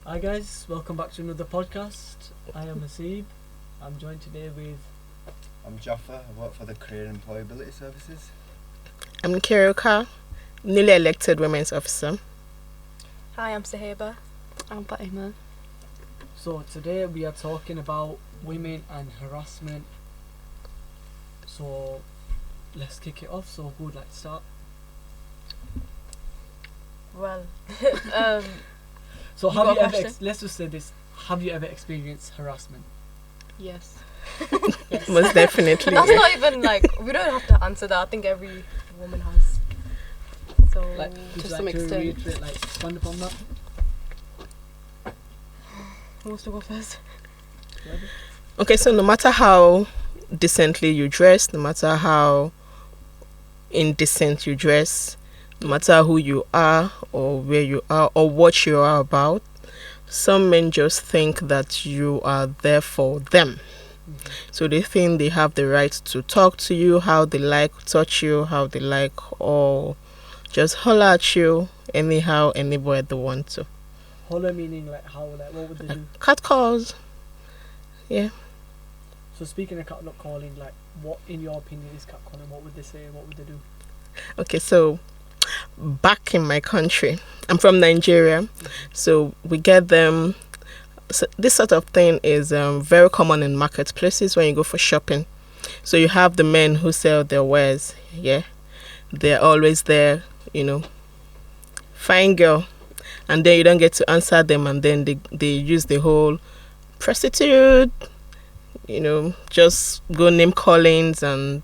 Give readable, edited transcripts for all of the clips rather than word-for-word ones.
Hi guys, welcome back to another podcast. I am Hasib. I'm joined today with... I'm Jaffa. I work for the Career and Employability Services. I'm Kiruka, newly elected Women's Officer. Hi, I'm Saheba. I'm Fatima. So today we are talking about women and harassment. So let's kick it off. So who would like to start? Well, So You have go you ever, first, let's just say this, have you ever experienced harassment? Yes. yes. Most definitely. That's not even like, we don't have to answer that. I think every woman has. So, Like, to would you some like to extent. reiterate, like expand upon that? who wants to go first? Okay, so no matter how decently you dress, no matter how indecent you dress, no matter who you are or where you are or what you are about, some men just think that you are there for them. So they think they have the right to talk to you, how they like, touch you, how they like, or just holler at you anyhow, anywhere they want to. Holler meaning like how, like what would they do? Cat calls. Yeah. So speaking of catcalling, like what in your opinion is catcalling? What would they say? What would they do? Okay, so back in my country, I'm from Nigeria, so we get them. So this sort of thing is very common in marketplaces when you go for shopping. So you have the men who sell their wares, yeah, they're always there, fine girl, and then you don't get to answer them, and then they use the whole prostitute, just go name callings, and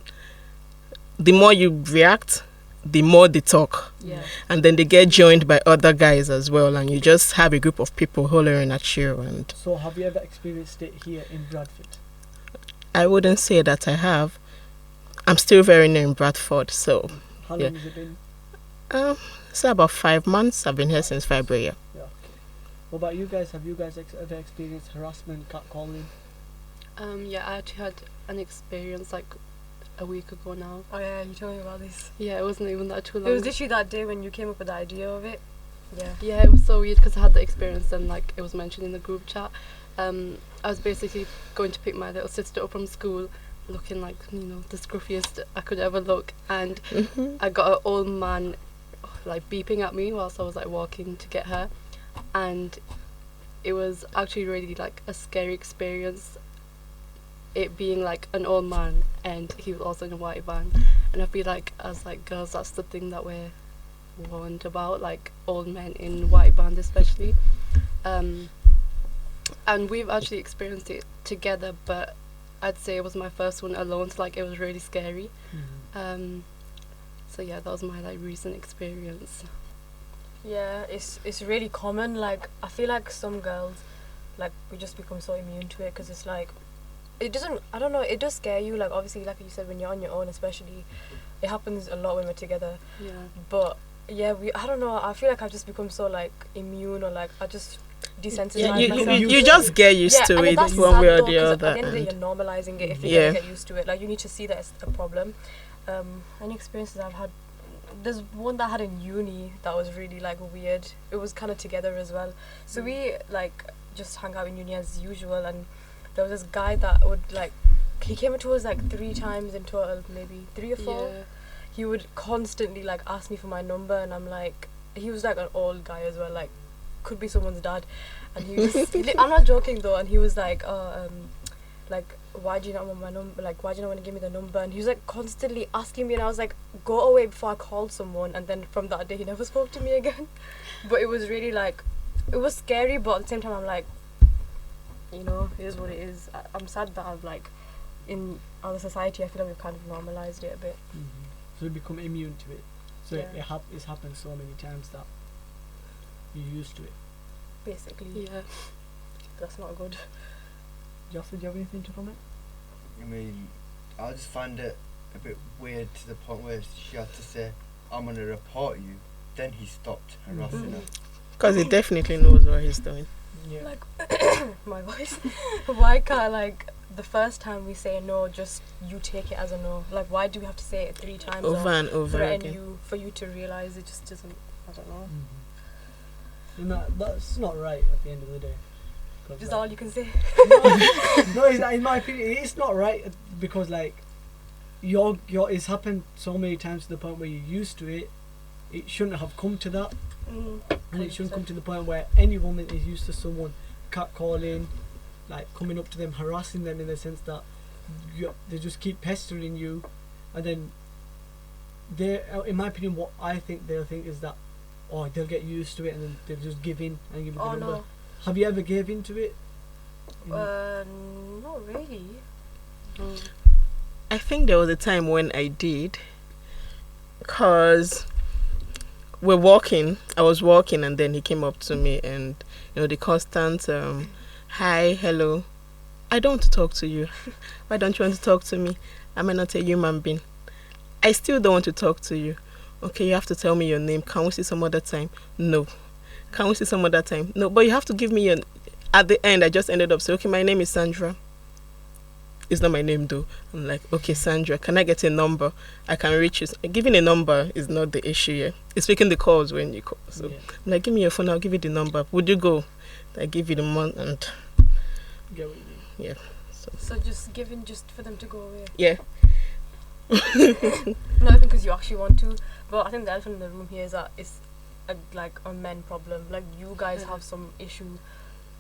the more you react, the more they talk. Yeah. And then they get joined by other guys as well, and you just have a group of people hollering at you. And So have you ever experienced it here in Bradford? I wouldn't say that I have. I'm still very new in Bradford, so How long has it been? it's about 5 months. I've been here since February. Yeah. Okay. What about you guys? Have you guys ever experienced harassment, catcalling? Yeah, I actually had an experience like a week ago now. Oh yeah, you told me about this. Yeah, it wasn't even that too long. It was literally that day when you came up with the idea of it. Yeah. Yeah, it was so weird because I had the experience and like it was mentioned in the group chat. I was basically going to pick my little sister up from school, looking like the scruffiest I could ever look, and I got an old man like beeping at me whilst I was like walking to get her, and it was actually really like a scary experience. It being like an old man and he was also in a white van, and I feel like as like girls that's the thing that we're warned about, like old men in white vans especially, and we've actually experienced it together, but I'd say it was my first one alone, so like it was really scary. So yeah, that was my like recent experience. Yeah, it's really common. Like, I feel like some girls, like, we just become so immune to it because it's like, it doesn't, I don't know, it does scare you. Like, obviously, like you said, when you're on your own, especially, it happens a lot when we're together. Yeah. But yeah, I don't know, I feel like I've just become so like immune, or like I just desensitize you, myself. you just get used to and it that's one sad way or though, the 'cause other. at the end of the day, and- you're normalizing it if you Yeah. get used to it. Like, you need to see that it's a problem. Any experiences I've had, there's one that I had in uni that was really like weird. It was kind of together as well. So we like just hung out in uni as usual, and there was this guy that would like, he came to us like 3 times in total, maybe 3 or 4. Yeah. He would constantly like ask me for my number, and I'm like, he was like an old guy as well, like could be someone's dad, and he was I'm not joking though, and he was like, like, why do you not want my number, like why do you not want to give me the number? And he was like constantly asking me, and I was like, go away before I called someone. And then from that day he never spoke to me again. But it was really like, it was scary, but at the same time I'm like, it is what it is. I'm sad that I've like, in our society, I feel like we've kind of normalized it a bit. So you become immune to it. So Yeah. it's happened so many times that you're used to it. Basically. Yeah. That's not good. Jaffa, do you have anything to comment? I mean, I just find it a bit weird to the point where she had to say, I'm going to report you. Then he stopped harassing her. Because he definitely knows what he's doing. Yeah. Like, my voice. Why can't, like, the first time we say no, just you take it as a no? Like, why do we have to say it 3 times Over or and over threaten again. you for you to realize? It just doesn't, I don't know. That's not right at the end of the day. Is that all you can say? No, in my opinion, it's not right because like it's happened so many times to the point where you're used to it. It shouldn't have come to that, and it shouldn't come to the point where any woman is used to someone catcalling, like coming up to them, harassing them in the sense that they just keep pestering you, and then in my opinion, what I think they'll think is that they'll get used to it and then they'll just give in and give me the number. No. Have you ever gave in to it? Not really. I think there was a time when I did, because I was walking, and then he came up to me, and the constant hi, hello, I don't want to talk to you. Why don't you want to talk to me? Am I not a human being? I still don't want to talk to you. Okay, you have to tell me your name. Can we see some other time? No. Can we see some other time? No, but you have to give me your... At the end, I just ended up saying, okay, my name is Sandra. It's not my name though. I'm like, okay, Sandra, can I get a number? I can reach you. Giving a number is not the issue here. It's making the calls when you call. So, I'm like, give me your phone, I'll give you the number. Would you go? I give you the money and... Get what you mean. Yeah. So just giving just for them to go away? Yeah. Not even because you actually want to, but I think the elephant in the room here is that it's a men problem. Like, you guys have some issue,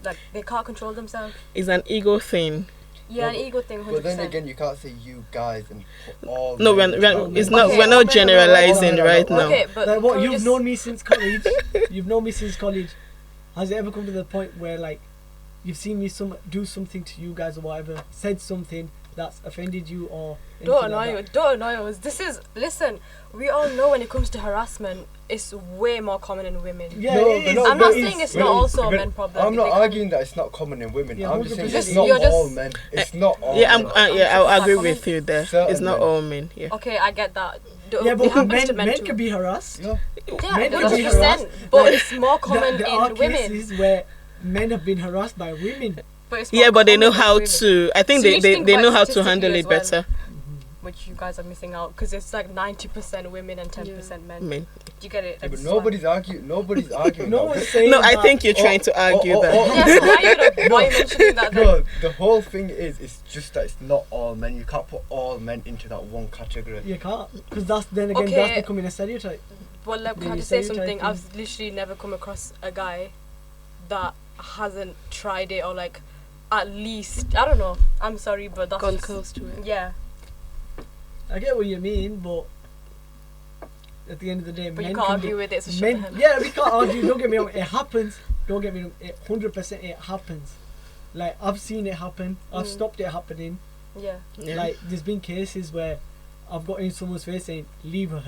like they can't control themselves. It's an ego thing. Yeah, an ego thing. 100%. But then again, you can't say you guys and put all. No, men. we're not generalizing right now. Okay, but like, what can we you've just- known me since college. You've known me since college. Has it ever come to the point where like you've seen me do something to you guys or whatever, said something that's offended you or Don't anything like annoy that? you. Don't annoy us. Listen, we all know when it comes to harassment, it's way more common in women. Yeah, No, it is. but I'm not but saying it's but not also a but men problem. I'm not They can- arguing that it's not common in women. Yeah, I'm just saying 100%. it's not You're just- all men. It's not all Yeah, men. I'll agree Like, with you there. certain It's not men. all men. Yeah. Okay, I get that. Yeah, It but happens to men too. can be harassed. Yeah. Yeah, men can be 100%. harassed. But Like, it's more common There are in women. cases where men have been harassed by women. But it's more Yeah, but they know common in how women. to. I think So you they think know about how to statistically handle as it well. better. Which you guys are missing out because it's like 90% women and 10% men. Men. Do you get it? Yeah, but That's nobody's arguing. Nobody's arguing. No that. one's saying No, I that. think you're trying to argue oh, that. oh. why. Yeah, so why are you mentioning that then? No, the whole thing is, it's just that it's not all men. You can't put all men into that one category. You can't, because that's that's Okay. becoming a stereotype. Well, like, Yeah, I you have to say stereotyping. something. I've literally never come across a guy that hasn't tried it or like at least, I don't know. I'm sorry, but that's Gone just, close to it. yeah. I get what you mean, but at the end of the day, But men you can't can argue be, with it. So shut men, the hell up. yeah, we can't argue. Don't get me wrong, it happens. Don't get me wrong, 100% it happens. Like, I've seen it happen. I've stopped it happening. Yeah. Yeah. Like, there's been cases where I've got in someone's face saying, leave her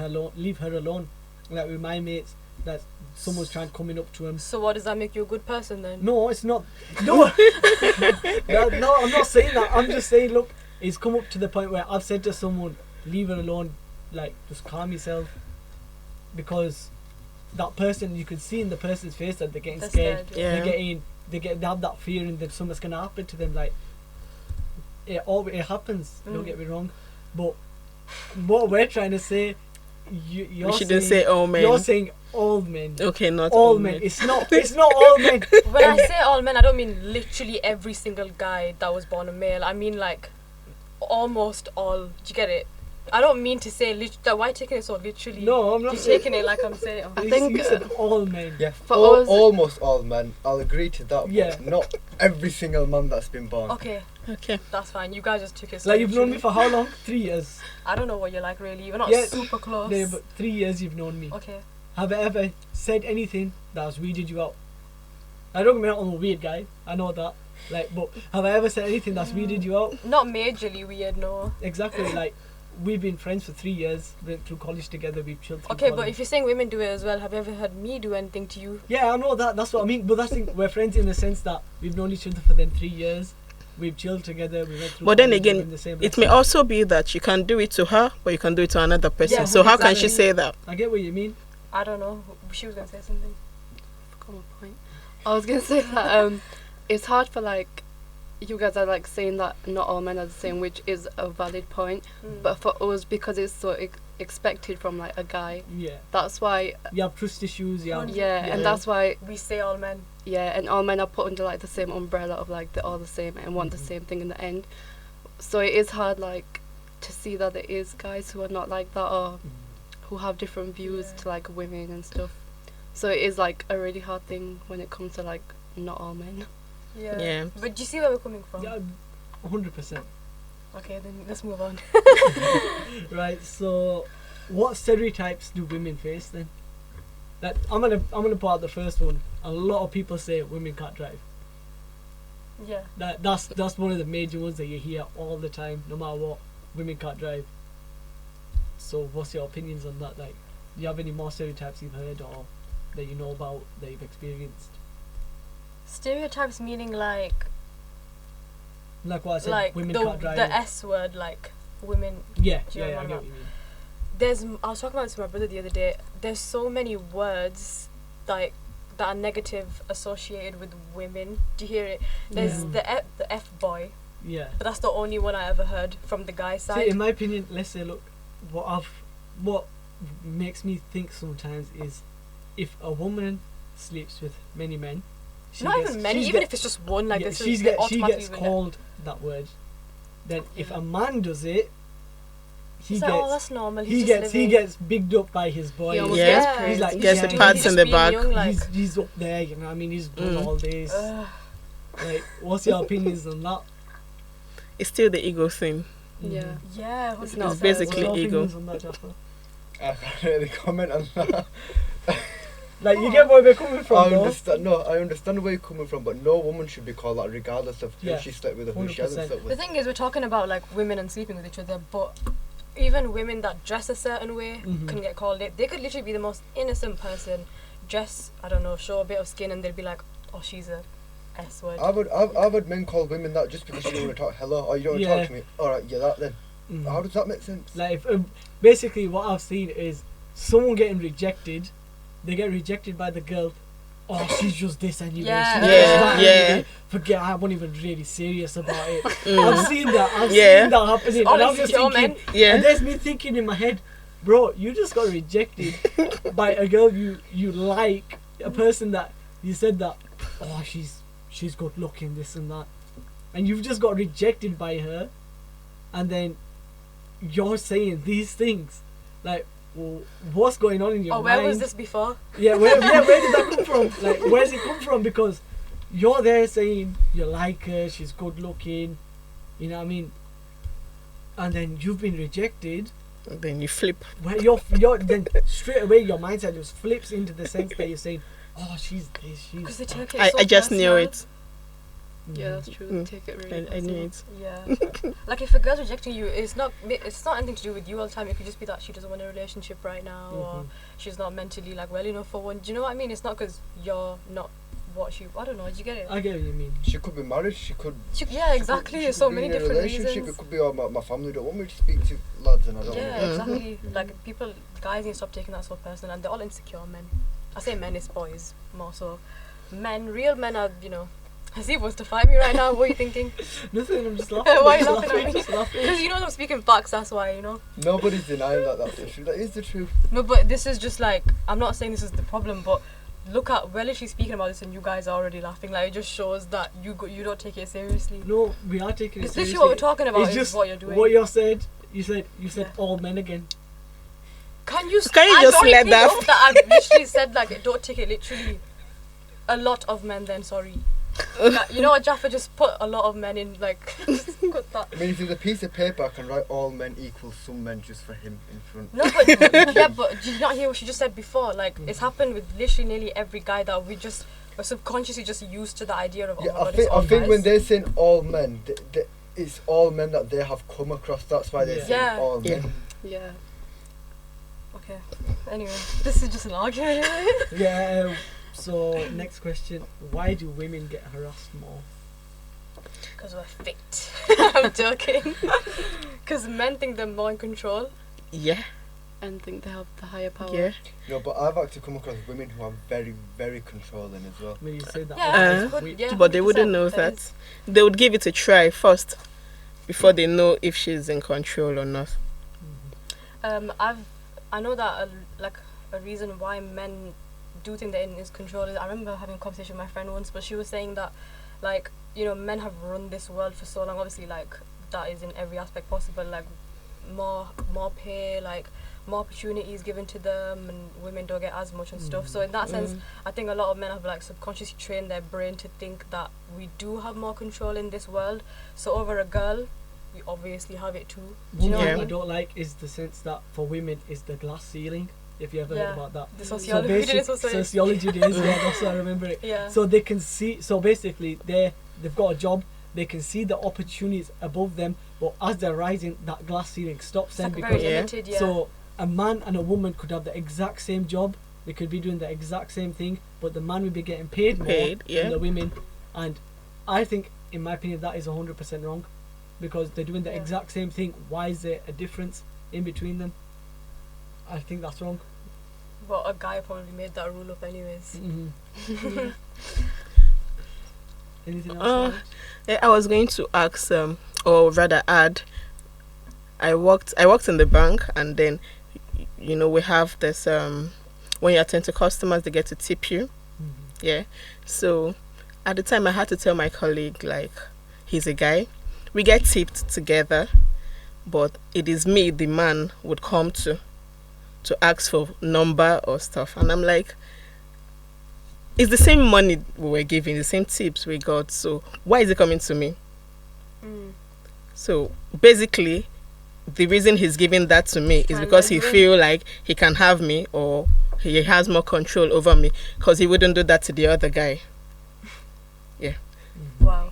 alone. Like, with my mates, that someone's trying coming up to him. So what does that make you a good person then? No, it's not. No, no, I'm not saying that. I'm just saying, look, it's come up to the point where I've said to someone, leave her alone, like, just calm yourself. Because that person, you can see in the person's face that they're getting They're scared. scared, yeah. They have that fear and that something's going to happen to them. Like, it happens, don't get me wrong. But what we're trying to say, you're We shouldn't saying, say all men. You're saying all men. Okay, not All men. It's not all men. When I say all men, I don't mean literally every single guy that was born a male. I mean like almost all. Do you get it? I don't mean to say why are you taking it so literally? No, I'm not You're saying. taking it like I'm saying. I You think, said all men. Yeah, For us- almost all men. I'll agree to that. Yeah. But not every single man that's been born. Okay, Okay. that's fine. You guys just took it so Like, you've known me literally. for how long? 3 years. I don't know what you're like really. We're not Yeah. super close. Yeah, but 3 years you've known me. Okay. Have I ever said anything that has weirded you out? I don't mean I'm a weird guy. I know that. Like, but have I ever said anything that's weirded you out? Not majorly weird, no. Exactly. Like, we've been friends for 3 years. Went through college together. We've chilled through Okay, but college. if you're saying women do it as well, have you ever heard me do anything to you? Yeah, I know that. That's what I mean. But that's the thing. We're friends in the sense that we've known each other for then 3 years. We've chilled together. We went through. But then college, we've again, been the same It may lesson. also be that you can do it to her, but you can do it to another person. Yeah, So how can she exactly. say that? I get what you mean. I don't know. She was gonna say something. Forgot my point. I was gonna say that it's hard for like you guys are like saying that not all men are the same, which is a valid point. Mm. But for us, because it's so expected from like a guy. Yeah. That's why. You have trust issues. You have, Yeah, and that's why. We say all men. Yeah, and all men are put under like the same umbrella of like they're all the same and want the same thing in the end. So it is hard like to see that there is guys who are not like that or who have different views to like women and stuff. So it is like a really hard thing when it comes to like not all men. Yeah. But do you see where we're coming from? Yeah, 100%. Okay, then let's move on. Right. So, what stereotypes do women face then? That I'm gonna put out the first one. A lot of people say women can't drive. Yeah. That's one of the major ones that you hear all the time, no matter what. Women can't drive. So, what's your opinions on that? Like, do you have any more stereotypes you've heard or that you know about that you've experienced? Stereotypes meaning like Like what I said, like women the can't drive. the S word, like women. Yeah, Do you know I what get I'm what you mean. I was talking about this with my brother the other day. There's so many words like that are negative associated with women. Do you hear it? There's the F boy, Yeah. but that's the only one I ever heard from the guy side. See, in my opinion, let's say, look, what makes me think sometimes is if a woman sleeps with many men, Not even many, even if it's just one, like this she is gets called that word. Then if a man does it, he gets that's normal. he gets bigged up by his boy. He almost Yeah. gets praised. He's like, Gets the yeah, pats in the back. He's up there, you know what I mean? He's done all this. Like, what's your opinions on that? It's still the ego thing. Yeah. Yeah, It's 100%. not What's basically your ego. opinions on that, Jaffa? I can't really comment on that. Like, you get where we're coming from, I though? understand. No, I understand where you're coming from, but no woman should be called that, regardless of who she slept with or who she hasn't 100%. slept The with. thing is, we're talking about like women and sleeping with each other, but even women that dress a certain way can get called it. They could literally be the most innocent person, dress, I don't know, show a bit of skin, and they'd be like, oh, she's a S word. I've had men call women that just because you don't want to talk. Hello, or you don't want to talk to me. All right, yeah, that then. How does that make sense? Like, if, basically, what I've seen is someone getting rejected. They get rejected by the girl. Oh, she's just this anyway. Yeah. She's just Yeah, that yeah. anyway. Forget, I wasn't even really serious about it. I've seen that. I've Yeah. seen that happening. All And I'm just insecure thinking, men. Yeah. and there's me thinking in my head, bro, you just got rejected by a girl you like, a person that you said that, oh, she's good looking, this and that, and you've just got rejected by her, and then you're saying these things, like, well, what's going on in your Oh, mind? where was this before? Yeah, where did that come from? Like, where's it come from? Because you're there saying you like her, she's good looking, you know what I mean? And then you've been rejected. And then you flip. Where you're then straight away your mindset just flips into the sense that you're saying, oh, she's this, she's Because they that. take it so I just knew personal. it. Yeah, that's true. Mm. Take it really I knew personal. it. Yeah. Like if a girl's rejecting you, it's not anything to do with you all the time. It could just be that she doesn't want a relationship right now, or she's not mentally like well enough for one. Do you know what I mean? It's not because you're not what she. I don't know. Do you get it? I get what you mean. She could be married. She could. Yeah, exactly. She There's could so be many in a different relationship. reasons. It could be, oh, my family don't want me to speak to lads, and I don't. Yeah, want to. exactly. Like people, guys need to stop taking that so personal, and they're all insecure men. I say men, it's boys more so. Men, real men are, you know. As he wants to fight me right now. What are you thinking? Nothing, I'm just laughing. Why are you just laughing at me? Just laughing. Because you know I'm speaking facts. That's why, you know. Nobody's denying that that's the truth. That is the truth. No, but this is just like I'm not saying this is the problem, but look at we're literally speaking about this and you guys are already laughing. Like it just shows that you don't take it seriously. No, we are taking it It's seriously. literally what we're talking about. It's Is just what you're doing. what you said. You said Yeah. all men again. Can you just only let thing that- of that I've literally said like don't take it literally. A lot of men then, sorry. Like, you know what, Jaffa just put a lot of men in like just put that. I mean, if there's a piece of paper, I can write all men equal some men just for him in front. No, but yeah, but did you not hear what she just said before? Like it's happened with literally nearly every guy that we're subconsciously just used to the idea of oh Yeah, my I God, think it's all when guys. they're saying all men, it's all men that they have come across. That's why they're saying Yeah. all men. Yeah. Okay. Anyway, this is just an argument. Yeah. So next question: why do women get harassed more? Because we're fit. I'm joking. Because men think they're more in control. Yeah. And think they have the higher power. Yeah. No, but I've actually come across women who are very, very controlling as well. When you say that, Yeah, Uh, we- yeah, But they wouldn't 100%, know that that. is. They would give it a try first before they know if she's in control or not. I know that a reason why men do think they're in his control is, I remember having a conversation with my friend once, but she was saying that, like, you know, men have run this world for so long, obviously, like, that is in every aspect possible, like, more pay, like, more opportunities given to them, and women don't get as much and stuff. So in that sense, I think a lot of men have, like, subconsciously trained their brain to think that we do have more control in this world. So over a girl, we obviously have it too. Do you know what I What I mean? don't like is the sense that for women is the glass ceiling. If you ever heard about that. The So sociology. sociology days, yeah, that's what I remember it. Yeah. So they can see, so basically they've got a job, they can see the opportunities above them, but as they're rising, that glass ceiling stops It's them, like because very limited, yeah. so a man and a woman could have the exact same job, they could be doing the exact same thing, but the man will be getting paid more than the women. And I think, in my opinion, that is 100% wrong, because they're doing the exact same thing. Why is there a difference in between them? I think that's wrong. Well, a guy probably made that rule up anyways. Anything else? I was going to ask, or rather add, I worked in the bank, and then, you know, we have this, when you attend to customers, they get to tip you. Yeah. So at the time, I had to tell my colleague, like, he's a guy. We get tipped together, but it is me, the man, would come to ask for number or stuff. And I'm like, it's the same money we were giving, the same tips we got, so why is it coming to me? So basically, the reason he's giving that to me is because he feel like he can have me, or he has more control over me, because he wouldn't do that to the other guy. Yeah. Wow.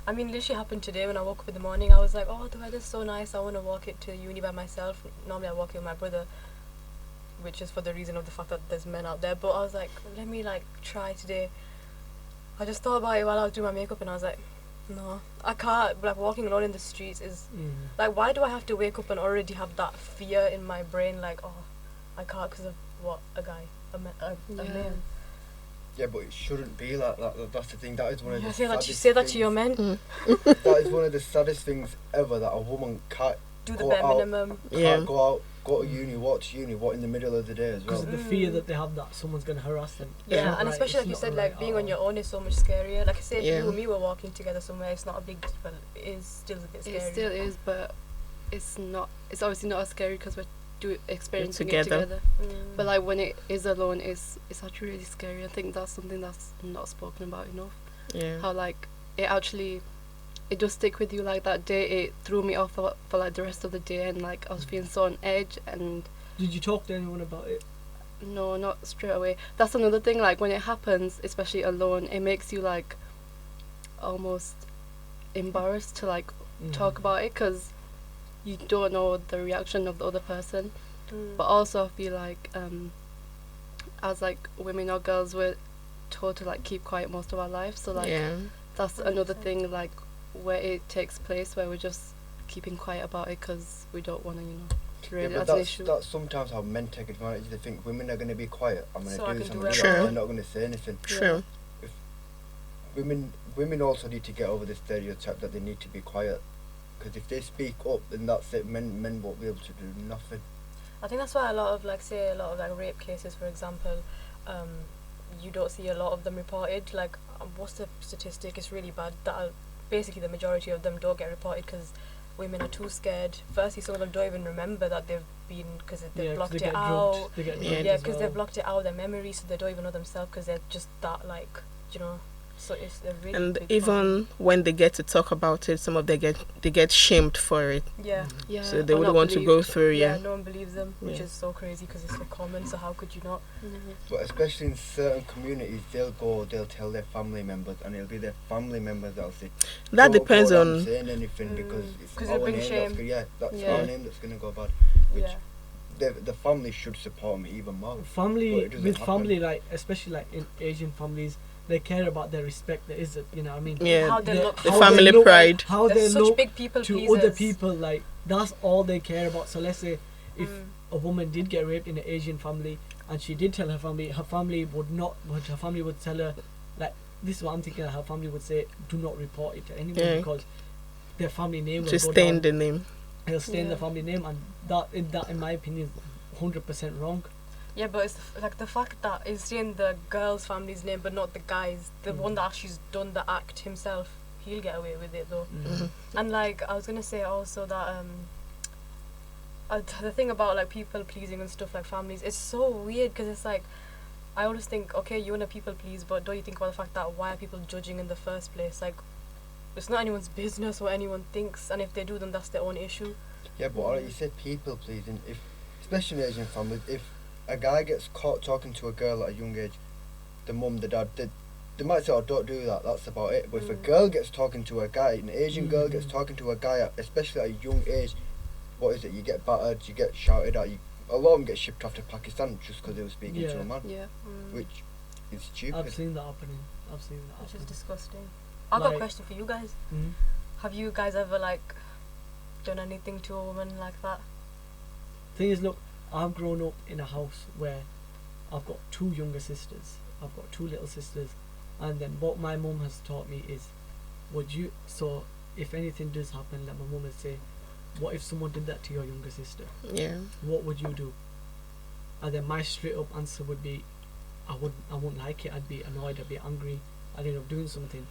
I mean, literally happened today when I woke up in the morning. I was like, oh, the weather's so nice, I want to walk it to uni by myself. Normally I walk it with my brother, which is for the reason of the fact that there's men out there. But I was like, let me, like, try today. I just thought about it while I was doing my makeup, and I was like, no, I can't. Like, walking alone in the streets is like, why do I have to wake up and already have that fear in my brain, like, oh, I can't because of what? A guy, a man. Yeah, but it shouldn't be like that. That's the thing. That is one of the saddest You say that things. to your men. That is one of the saddest things ever, that a woman can't Do the go bare out, minimum. can't go out, go to uni, what in the middle of the day as well. Because of the fear that they have that someone's going to harass them. Yeah, It's and not especially right. like you It's said, not like right being at on all. your own is so much scarier. Like I say, if Yeah. you and me were walking together somewhere, it's not a big, well, it is still a bit scary. It still is, but it's not. It's obviously not as scary because we're experiencing it together. together. But like when it is alone, it's actually really scary. I think that's something that's not spoken about enough. Yeah. How like it does stick with you. Like that day, it threw me off for like the rest of the day, and like I was feeling so on edge. And Did you talk to anyone about it? no, not straight away. That's another thing. Like when it happens, especially alone, it makes you like almost embarrassed to like talk about it, because you don't know the reaction of the other person. But also I feel like as like women or girls, we're told to like keep quiet most of our life, so like that's another thing, like where it takes place, where we're just keeping quiet about it because we don't want to, you know, raise it as an issue. That's sometimes how men take advantage. They think women are going to be quiet, I'm going to do something, True. they're not going to say anything. True. If women also need to get over the stereotype that they need to be quiet, because if they speak up, then that's it. Men won't be able to do nothing. I think that's why a lot of like rape cases, for example, you don't see a lot of them reported. Like, what's the statistic? It's really bad that basically the majority of them don't get reported because women are too scared. Firstly, some of them don't even remember that they've been, because they've blocked it out. Yeah, because they've blocked it out of their memory, so they don't even know themselves because they're just that, like, you know. So it's a really And big even problem. when they get to talk about it, some of them get shamed for it. Yeah. Yeah. So they or wouldn't not want to believed. go through. Yeah, Yeah. no one believes them, which Yeah. is so crazy because it's so common. So how could you not? But especially in certain communities, they'll tell their family members, and it'll be their family members that'll say, That "Don't depends go on. around saying anything because it's 'Cause our it'll bring name shame. that's Yeah. our name that's going to go bad." Which the family should support me even more. But Family, it doesn't with happen. family, like, especially like in Asian families, they care about their respect, there is, you know what I mean? Yeah. How they look. The how family they look, pride. How They're they such look big people to pleasers. other people, like, that's all they care about. So let's say if a woman did get raped in an Asian family and she did tell her family would not, but her family would tell her, like, this is what I'm thinking, her family would say, do not report it to anyone, Yeah. because their family name will To go stain down. the name. He'll stay in the family name, and that in my opinion is 100% wrong. Yeah, but it's like the fact that he's saying the girl's family's name but not the guy's, the one that actually's done the act himself, he'll get away with it though. And like I was gonna say also that the thing about like people pleasing and stuff, like families, it's so weird because it's like I always think, okay, you wanna people please, but don't you think about the fact that why are people judging in the first place? Like, it's not anyone's business what anyone thinks, and if they do, then that's their own issue. Yeah, but like you said, people pleasing. If, especially in Asian families, if a guy gets caught talking to a girl at a young age, the mum, the dad, they might say, "Oh, don't do that." That's about it. But if a girl gets talking to a guy, an Asian girl gets talking to a guy, especially at a young age, what is it? You get battered, you get shouted at. A lot of them get shipped off to Pakistan just because they were speaking to a man. Yeah. Which is stupid. I've seen that happening. Which is disgusting. I've got a question for you guys. Have you guys ever like done anything to a woman like that? Thing is, look, I've grown up in a house where I've got 2 younger sisters. I've got 2 little sisters, and then what my mum has taught me is, so if anything does happen, like my mum would say, what if someone did that to your younger sister? Yeah. What would you do? And then my straight up answer would be, I wouldn't like it. I'd be annoyed. I'd be angry. I'd end up doing something.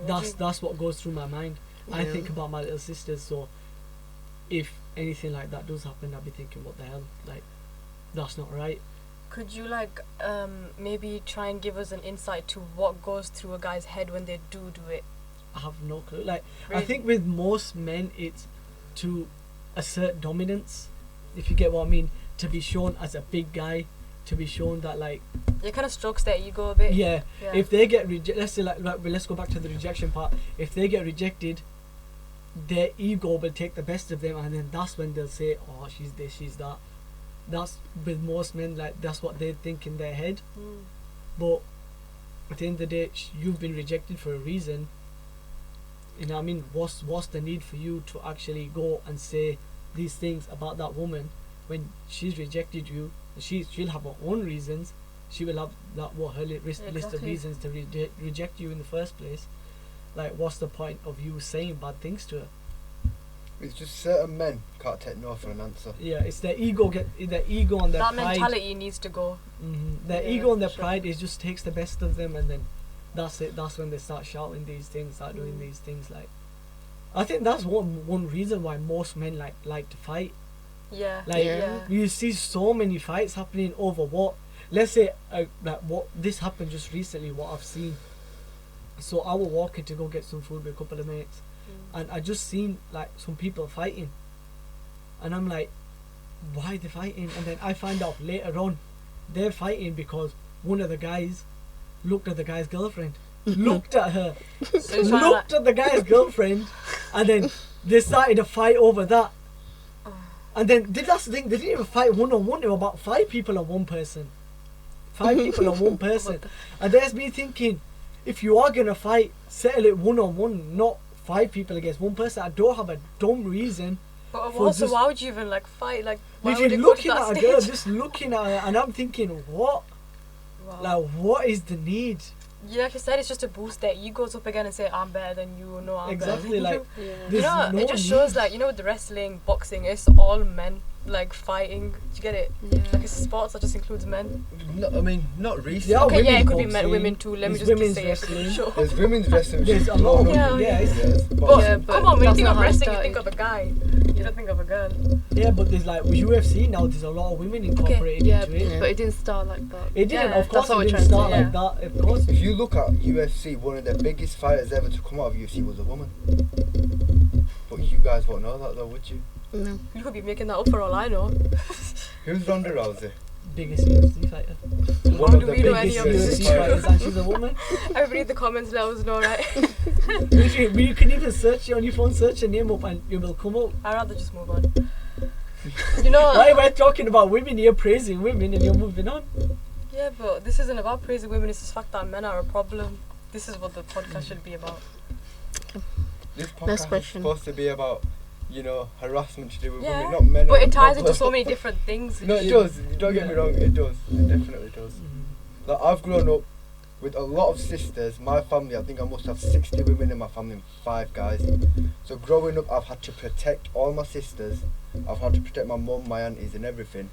That's what goes through my mind. Yeah. I think about my little sisters. So if anything like that does happen, I'd be thinking, what the hell? Like, that's not right. Could you like maybe try and give us an insight to what goes through a guy's head when they do it? I have no clue. Like, Really? I think with most men, it's to assert dominance, if you get what I mean, to be shown as a big guy, to be shown that like It kind of strokes their ego a bit. yeah. If they get rejected, let's say let's go back to the rejection part. If they get rejected, their ego will take the best of them, and then that's when they'll say, oh, she's this, she's that. That's with most men, like that's what they think in their head. But at the end of the day, you've been rejected for a reason. You know what I mean? What's the need for you to actually go and say these things about that woman when she's rejected you? She'll have her own reasons. She will have her list of reasons to reject you in the first place. Like, what's the point of you saying bad things to her? It's just certain men can't take no for an answer. Yeah, it's their ego and their that pride. mentality needs to go. Their ego and their pride is just takes the best of them, and then that's it. That's when they start shouting these things, start doing these things. Like, I think that's one reason why most men like to fight. Yeah. Like, Yeah. you see so many fights happening over what? Let's say like what this happened just recently. What I've seen. So I was walking to go get some food with a couple of mates, and I just seen like some people fighting, and I'm like, why are they fighting? And then I find out later on, they're fighting because one of the guys looked at the guy's girlfriend, looked at her, looked at the guy's girlfriend, and then they started a fight over that. And then that's the thing, they didn't even fight one-on-one, there were about 5 people on one person. 5 people on one person. And there's me thinking, if you are gonna fight, settle it one-on-one, not 5 people against one person. I don't have a dumb reason. But also, why would you even like fight? Like, why If would you're it go to looking that at a stage? girl, just looking at her, and I'm thinking, what? Wow. Like, what is the need? Yeah, like you said, it's just to boost their egos up again and say, I'm better than you, no, I'm Exactly, better than like, you. Yeah. There's You know, no it just need. shows, like, you know, with the wrestling, boxing, it's all men, like, fighting. Do you get it? Yeah. Like, it's sports that just includes men. No, I mean, not recently. Yeah, Okay, yeah, it could be women's men, boxing, women too. Let me there's just women's say it. wrestling. Sure. There's women's wrestling. which There's is a lot of normal. women, Yeah, yes. But, Yeah, but come on, when you that's think not of how it wrestling, you started. think of a guy. You don't think of a girl. Yeah, but there's like, with UFC now, there's a lot of women incorporated Yeah, into it. but it didn't start like that. It didn't, Yeah, of course that's what it we're didn't trying to start say, like that, of course. If you look at UFC, one of the biggest fighters ever to come out of UFC was a woman. But you guys won't know that though, would you? No. You could be making that up for all I know. Who's Ronda Rousey? Biggest UFC fighter. One How of do the we know any biggest of this? UFC UFC fighters, fighters. and she's a woman. Everybody in the comments let us know, right? You can even search it on your phone, search her name up, and it will come up. I'd rather just move on. You know, Why we're talking about women here, praising women, and you're moving on? yeah, but this isn't about praising women, it's the fact that men are a problem. This is what the podcast should be about. This Next podcast is question. supposed to be about, you know, harassment to do with Yeah, women, not men. but are it the ties into problem. so many different things. No, it does. Don't get me Yeah. wrong. It does. It definitely does. Like, I've grown up with a lot of sisters, my family, I think I must have 60 women in my family and 5 guys. So growing up, I've had to protect all my sisters. I've had to protect my mum, my aunties and everything.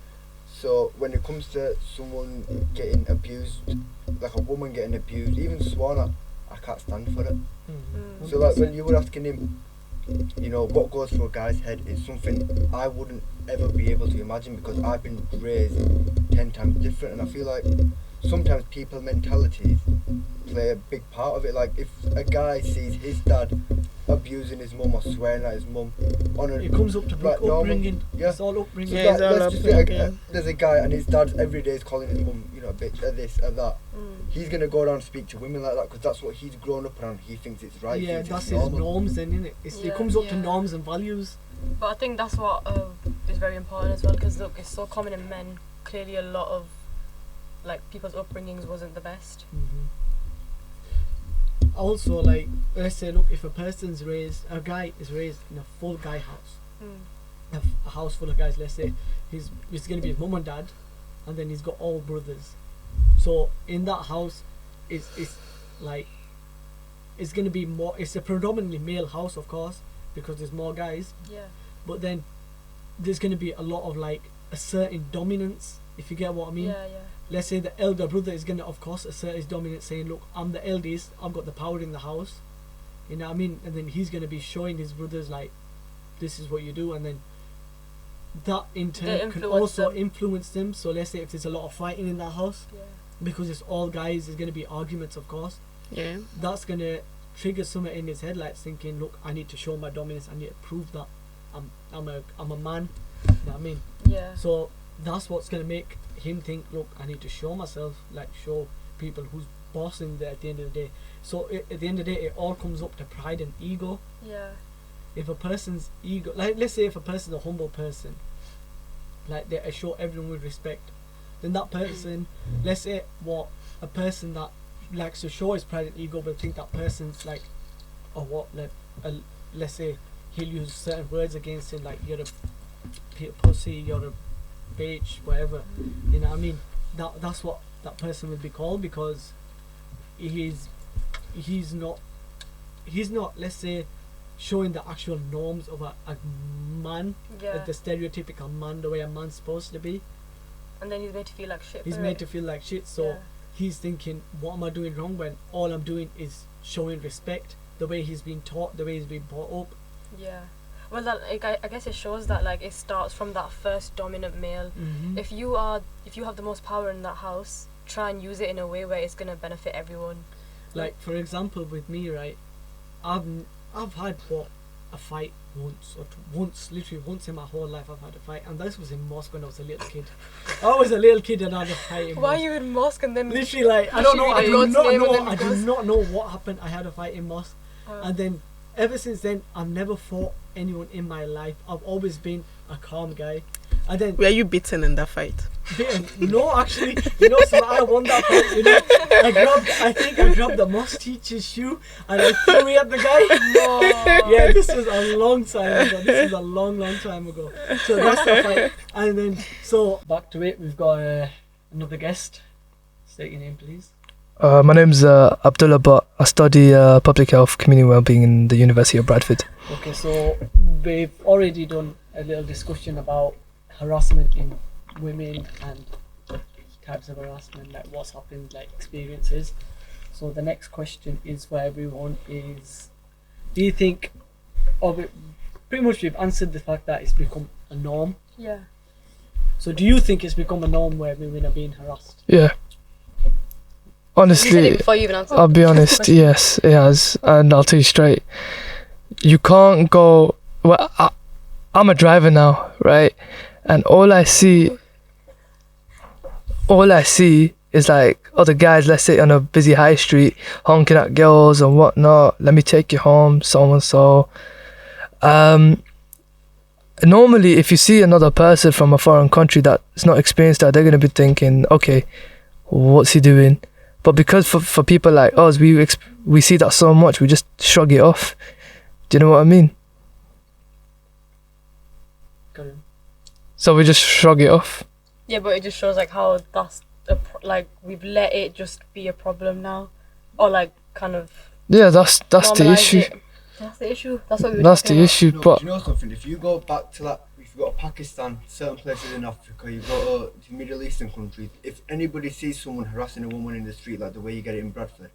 So when it comes to someone getting abused, like a woman getting abused, even sworn at, I can't stand for it. So like when you were asking him, you know, what goes through a guy's head is something I wouldn't ever be able to imagine, because I've been raised 10 times different, and I feel like sometimes people's mentalities play a big part of it. Like if a guy sees his dad abusing his mum or swearing at his mum on a, it comes up to like, upbringing. Yeah. It's all upbringing. So Yeah, it's like, all let's just say upbringing. there's a guy and his dad every day is calling his mum, you know, a bitch, a this, a that. He's gonna go down and speak to women like that because that's what he's grown up around. He thinks it's right. Yeah, he thinks that's it's his normal. norms then, innit? It comes up to Yeah. norms and values. But I think that's what is very important as well, because look, it's so common in men. Clearly, a lot of like people's upbringings wasn't the best. Also, like, let's say, look, if a guy is raised in a full guy house, a house full of guys, let's say, it's gonna be his mum and dad, and then he's got all brothers. So in that house, it's like, it's gonna be more. It's a predominantly male house, of course, because there's more guys. Yeah. But then there's gonna be a lot of like a certain dominance, if you get what I mean. Yeah, yeah. Let's say the elder brother is gonna, of course, assert his dominance, saying, "Look, I'm the eldest. I've got the power in the house." You know what I mean? And then he's gonna be showing his brothers like, "This is what you do," and then that in turn can also influence them. So let's say if there's a lot of fighting in that house, because it's all guys, there's gonna be arguments, of course. Yeah. That's gonna trigger something in his head, like thinking, "Look, I need to show my dominance. I need to prove that I'm a man." You know what I mean? Yeah. So that's what's gonna make him think, "Look, I need to show myself, like show people who's bossing there at the end of the day." So at the end of the day, it all comes up to pride and ego. Yeah. If a person's ego, like let's say if a person's a humble person, like they show everyone with respect, then that person, let's say a person that likes to show his pride and ego will think that person's like, or what, like, let's say he'll use certain words against him, like, "You're a pussy, you're a bitch," whatever. You know what I mean? That's what that person will be called, because he's not, let's say, showing the actual norms of a man, Yeah. the stereotypical man, the way a man's supposed to be. And then he's made to feel like shit. He's for made it. to feel like shit. So Yeah. he's thinking, "What am I doing wrong?" When all I'm doing is showing respect, the way he's been taught, the way he's been brought up. Yeah. Well, that, like, I guess it shows that like it starts from that first dominant male. Mm-hmm. If you have the most power in that house, try and use it in a way where it's gonna benefit everyone. Like, for example, with me, right, I've had a fight literally once in my whole life. I've had a fight, and this was in mosque when I was a little kid. I was a little kid and I had a fight in Why are mosque. you in mosque and then Literally, like, I don't know, I Literally do God's name and not then know, I do goes- not know what happened. I had a fight in mosque, Oh. and then ever since then, I've never fought anyone in my life. I've always been a calm guy. And then Were you beaten in that fight? no, actually, you know, so I won that fight. You know, I think I grabbed the mosque teacher's shoe and I threw it at the guy. No. Yeah, this was a long time ago. This was a long time ago. So that's the fight. And then, so back to it, we've got another guest. State your name, please. My name's Abdullah, but I study public health, community wellbeing in the University of Bradford. Okay, so we've already done a little discussion about harassment in women and types of harassment, like what's happened, like experiences. So the next question is for everyone is, do you think, pretty much we've answered the fact that it's become a norm. Yeah. So do you think it's become a norm where women are being harassed? Yeah. You said Honestly, it before you even answered. I'll be honest, yes, it has. And I'll tell you straight, you can't go... Well, I'm a driver now, right? And all I see is like other guys, let's say on a busy high street, honking at girls and whatnot. "Let me take you home, so and so." Normally, if you see another person from a foreign country that's not experienced that, they're gonna be thinking, "Okay, what's he doing?" But because for people like us, we see that so much, we just shrug it off. Do you know what I mean? Got him. So we just shrug it off. Yeah, but it just shows like how that's like we've let it just be a problem now, or like kind of Yeah, that's the normalize issue. it. That's the issue. That's what we were That's talking the about. issue. No, But do you know something? If you go back to that, if you go to Pakistan, certain places in Africa, you go to Middle Eastern countries, if anybody sees someone harassing a woman in the street like the way you get it in Bradford,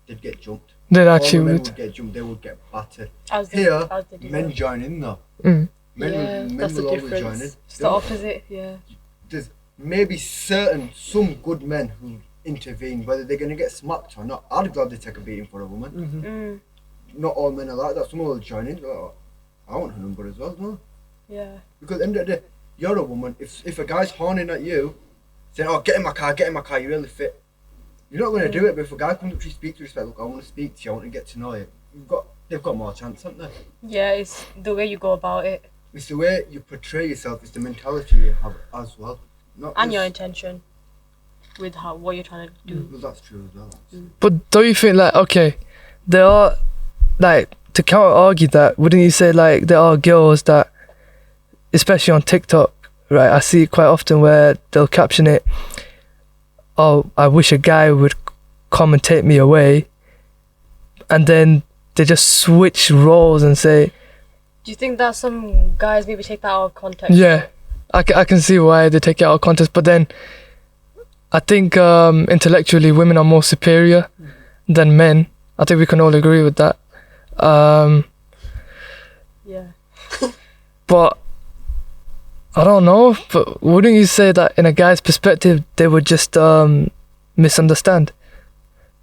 they'd get jumped. they All the actually men would. would get jumped, they would get battered. As they- Here, as they deserve. men join in though. Mm. Men Yeah, will, that's men the will always join in. difference. It's the opposite. Yeah. There's maybe some good men who intervene, whether they're going to get smacked or not. I'd gladly take a beating for a woman. Mm-hmm. Not all men are like that. Some will join in. Oh, I want her number as well, no? Yeah. Because at the end of the day, you're a woman. If a guy's horning at you, saying, "Oh, get in my car, you're really fit," you're not going to do it. But if a guy comes up to you, speaks with respect, look, I want to speak to you, I want to get to know you, they've got more chance, haven't they? Yeah. It's the way you go about it It's the way you portray yourself. It's the mentality you have as well. Not and your just- intention with what you're trying to do. Well, that's true as well. But don't you think like, okay, there are, like, to counter argue that, wouldn't you say like there are girls that, especially on TikTok, right? I see it quite often where they'll caption it, "Oh, I wish a guy would come and take me away," and then they just switch roles and say, Do you think that some guys maybe take that out of context? yeah, I can see why they take it out of context, but then I think intellectually women are more superior than men. I think we can all agree with that. Yeah. But I don't know. But wouldn't you say that in a guy's perspective, they would just misunderstand?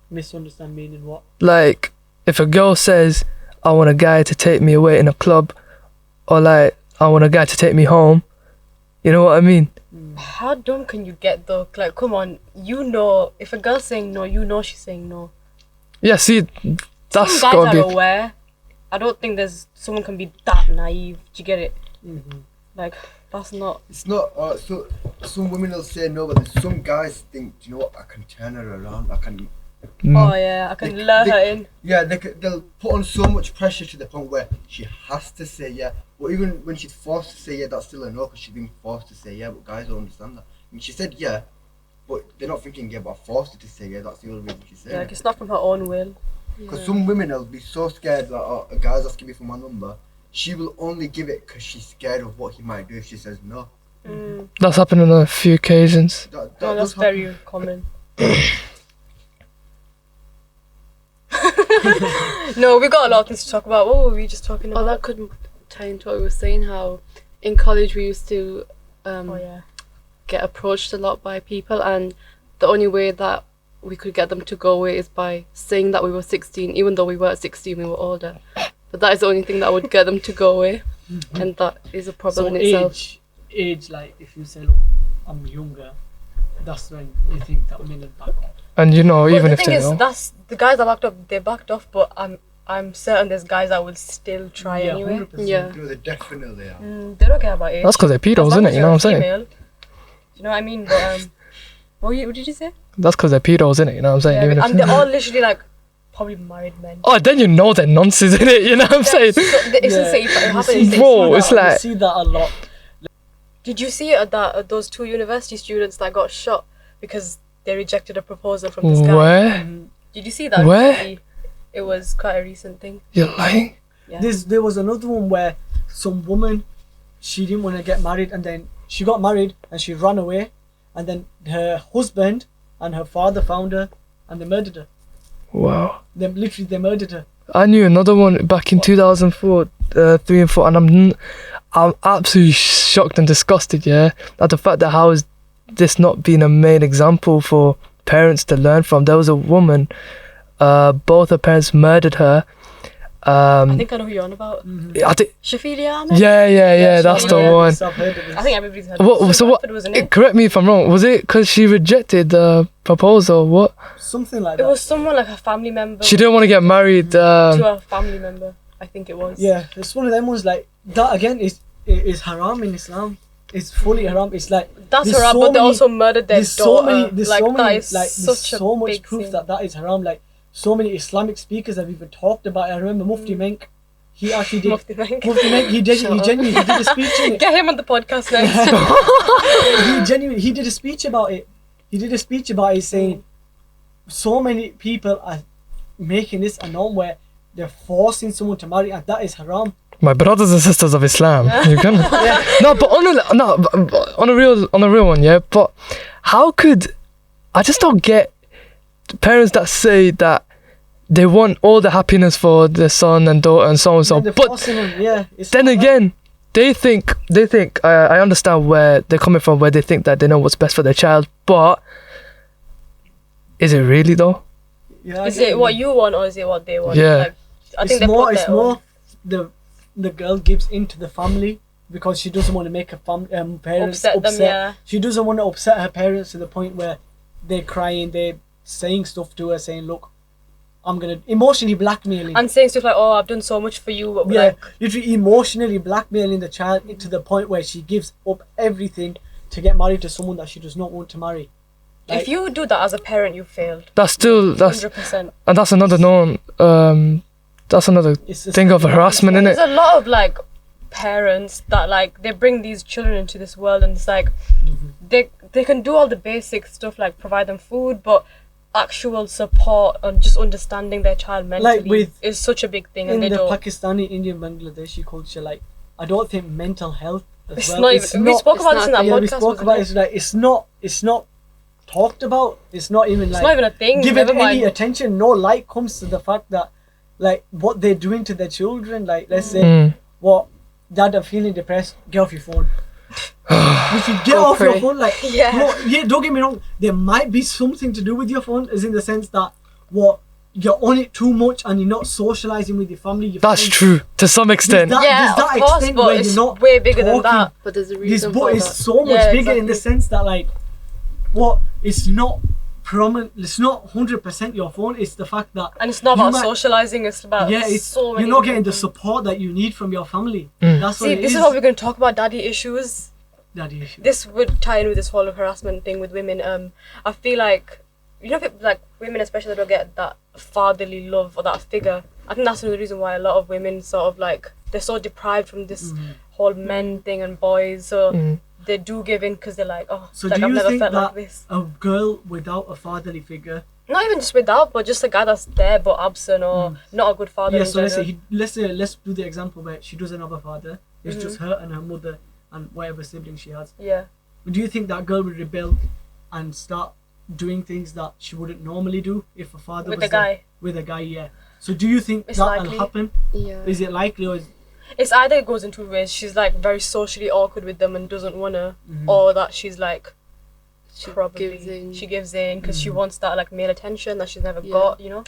Misunderstand meaning what? Like, if a girl says, "I want a guy to take me away in a club," or like, "I want a guy to take me home," you know what I mean? How dumb can you get though? Like, come on. You know, if a girl's saying no, you know she's saying no. Yeah. See, that's Some gotta guys are be. aware. I don't think someone can be that naive. Do you get it? Mm-hmm. Like, that's not. It's not. So some women will say no, but there's some guys think, "Do you know what? I can turn her around. I can." Oh yeah, I can lure her in. Yeah, they'll put on so much pressure to the point where she has to say yeah. But even when she's forced to say yeah, that's still a no because she's being forced to say yeah. But guys don't understand that. I mean, she said yeah, but they're not thinking yeah, but I forced her to say yeah. That's the only reason she said Yeah, like it. it's not from her own will. Because some women will be so scared like, "Oh, a guy's asking me for my number." She will only give it because she's scared of what he might do if she says no. That's happened on a few occasions. That No, does that's happen. very common. No, we got a lot of things to talk about. What were we just talking Oh, about? that could tie into what we were saying, how in college we used to Oh yeah. get approached a lot by people, and the only way that we could get them to go away is by saying that we were 16, even though we weren't 16, we were older. But that is the only thing that would get them to go away, and that is a problem So in itself. age, like if you say, "Look, I'm younger," that's when you think that men will back off. And you know, But even the if thing they is, know, that's the guys that backed up. They backed off, but I'm certain there's guys that will still try Yeah, anyway. 100%. Yeah. No, they definitely are. They don't care about age. that's because they're pedos, As long isn't as it? You know what I'm you're saying? female. Do you know what I mean? But what did you say? That's because they're pedos, isn't it? You know what I'm saying? Yeah, Even if- and they're all literally like probably married men. oh, then you know they're nonsense, isn't it? You know what I'm saying? So, it's insane. It happens. You It's see Bro, that- it's like- you see that a lot. Did you see it at those two university students that got shot because they rejected a proposal from this guy? Where? Did you see that? Where? recently? It was quite a recent thing. You're lying? Yeah. There was another one where some woman, she didn't want to get married, and then she got married and she ran away, and then her husband and her father found her and they murdered her. Wow. They murdered her. I knew another one back in 2004, 3 and 4, and I'm absolutely shocked and disgusted, yeah, at the fact that how is this not being a main example for parents to learn from. There was a woman, both her parents murdered her. I think I know who you're on about. I think, Shafilia Ahmed? yeah, that's the Yeah, one. I've heard of this. I think everybody's heard of What, it. so what? Bradford, wasn't it? Correct me if I'm wrong. Was it because she rejected the proposal? What? Something like It that. was someone like a family member. She didn't want to get married. To a family member, I think it was. Yeah, it's one of them ones like that. Again, is haram in Islam. It's fully haram. It's like That's there's haram, so but they many- also murdered their there's daughter. there's like so that many, is like there's such a so much big proof thing. that is haram. Like so many Islamic speakers have even talked about it. I remember Mufti Menk. He actually did. Mufti Menk. Mufti Menk. He Shut up. genuinely did a speech in it. Get him on the podcast next. He did a speech about it, he did a speech about it saying so many people are making this a norm where they're forcing someone to marry, and that is haram. My brothers and sisters of Islam, you can. No, but on a real one, yeah. But how could I just don't get parents that say that they want all the happiness for their son and daughter and so on and so on. They're But forcing them, then again, they think. I understand where they're coming from, where they think that they know what's best for their child. But is it really though? Yeah, Is it what you want or is it what they want? Yeah. Like, I think it's more the girl gives into the family because she doesn't want to make her parents upset them. Yeah. She doesn't want to upset her parents to the point where they're crying, they're saying stuff to her, saying, "Look, I'm gonna emotionally blackmailing." And saying stuff like, "Oh, I've done so much for you." But Yeah, like, literally emotionally blackmailing the child to the point where she gives up everything to get married to someone that she does not want to marry. Like, if you do that as a parent, you failed. That's 100%. and that's another known. That's another it's a thing of second- harassment, isn't There's it? a lot of like parents that like they bring these children into this world, and it's like they can do all the basic stuff like provide them food, but actual support and just understanding their child mentally is such a big thing, in and they the don't. Pakistani, Indian, Bangladeshi culture, like I don't think mental health as It's well. not even. We spoke about this in that yeah, podcast. we spoke wasn't about it? it. Like it's not talked about. It's not even It's like not even a thing. given Never any mind. attention. No light comes to the fact that like what they're doing to their children. Like let's say what dad are feeling depressed. Get off your phone. If you get Go off your pray. phone, like Yeah. don't get me wrong. There might be something to do with your phone, as in the sense that what you're on it too much and you're not socializing with your family. Your That's friends. true to some extent. There's Yeah, that of course, extent but where it's you're not way bigger than talking. that. But there's a This reason book for is that. so much Yeah, bigger in the exactly. sense that like it's not prominent. It's not 100% your phone. It's the fact that And it's not you about might- socializing. It's about it's so many you're not getting the different things. support that you need from your family. Mm. That's what See, it this is. is what we're going to talk about. Daddy issues. Daddy issue. This would tie in with this whole harassment thing with women. I feel like like women especially don't get that fatherly love or that figure. I think that's another reason why a lot of women sort of like they're so deprived from this whole men thing and boys. So they do give in because they're like, oh, So like do I've you never think felt that like this. a girl without a fatherly figure? Not even just without, but just a guy that's there but absent or not a good father. Yeah. in So let's general. say let's do the example where she doesn't have a father. It's just her and her mother and whatever siblings she has. Yeah. Do you think that girl would rebel and start doing things that she wouldn't normally do if a father With was the guy. there? With a guy, yeah. So do you think It's that'll likely. happen? Yeah. Is it likely or is It's either it goes in two ways. She's like very socially awkward with them and doesn't wanna, or that she's like She probably gives in. she gives in because she wants that like male attention that she's never Yeah. got, you know.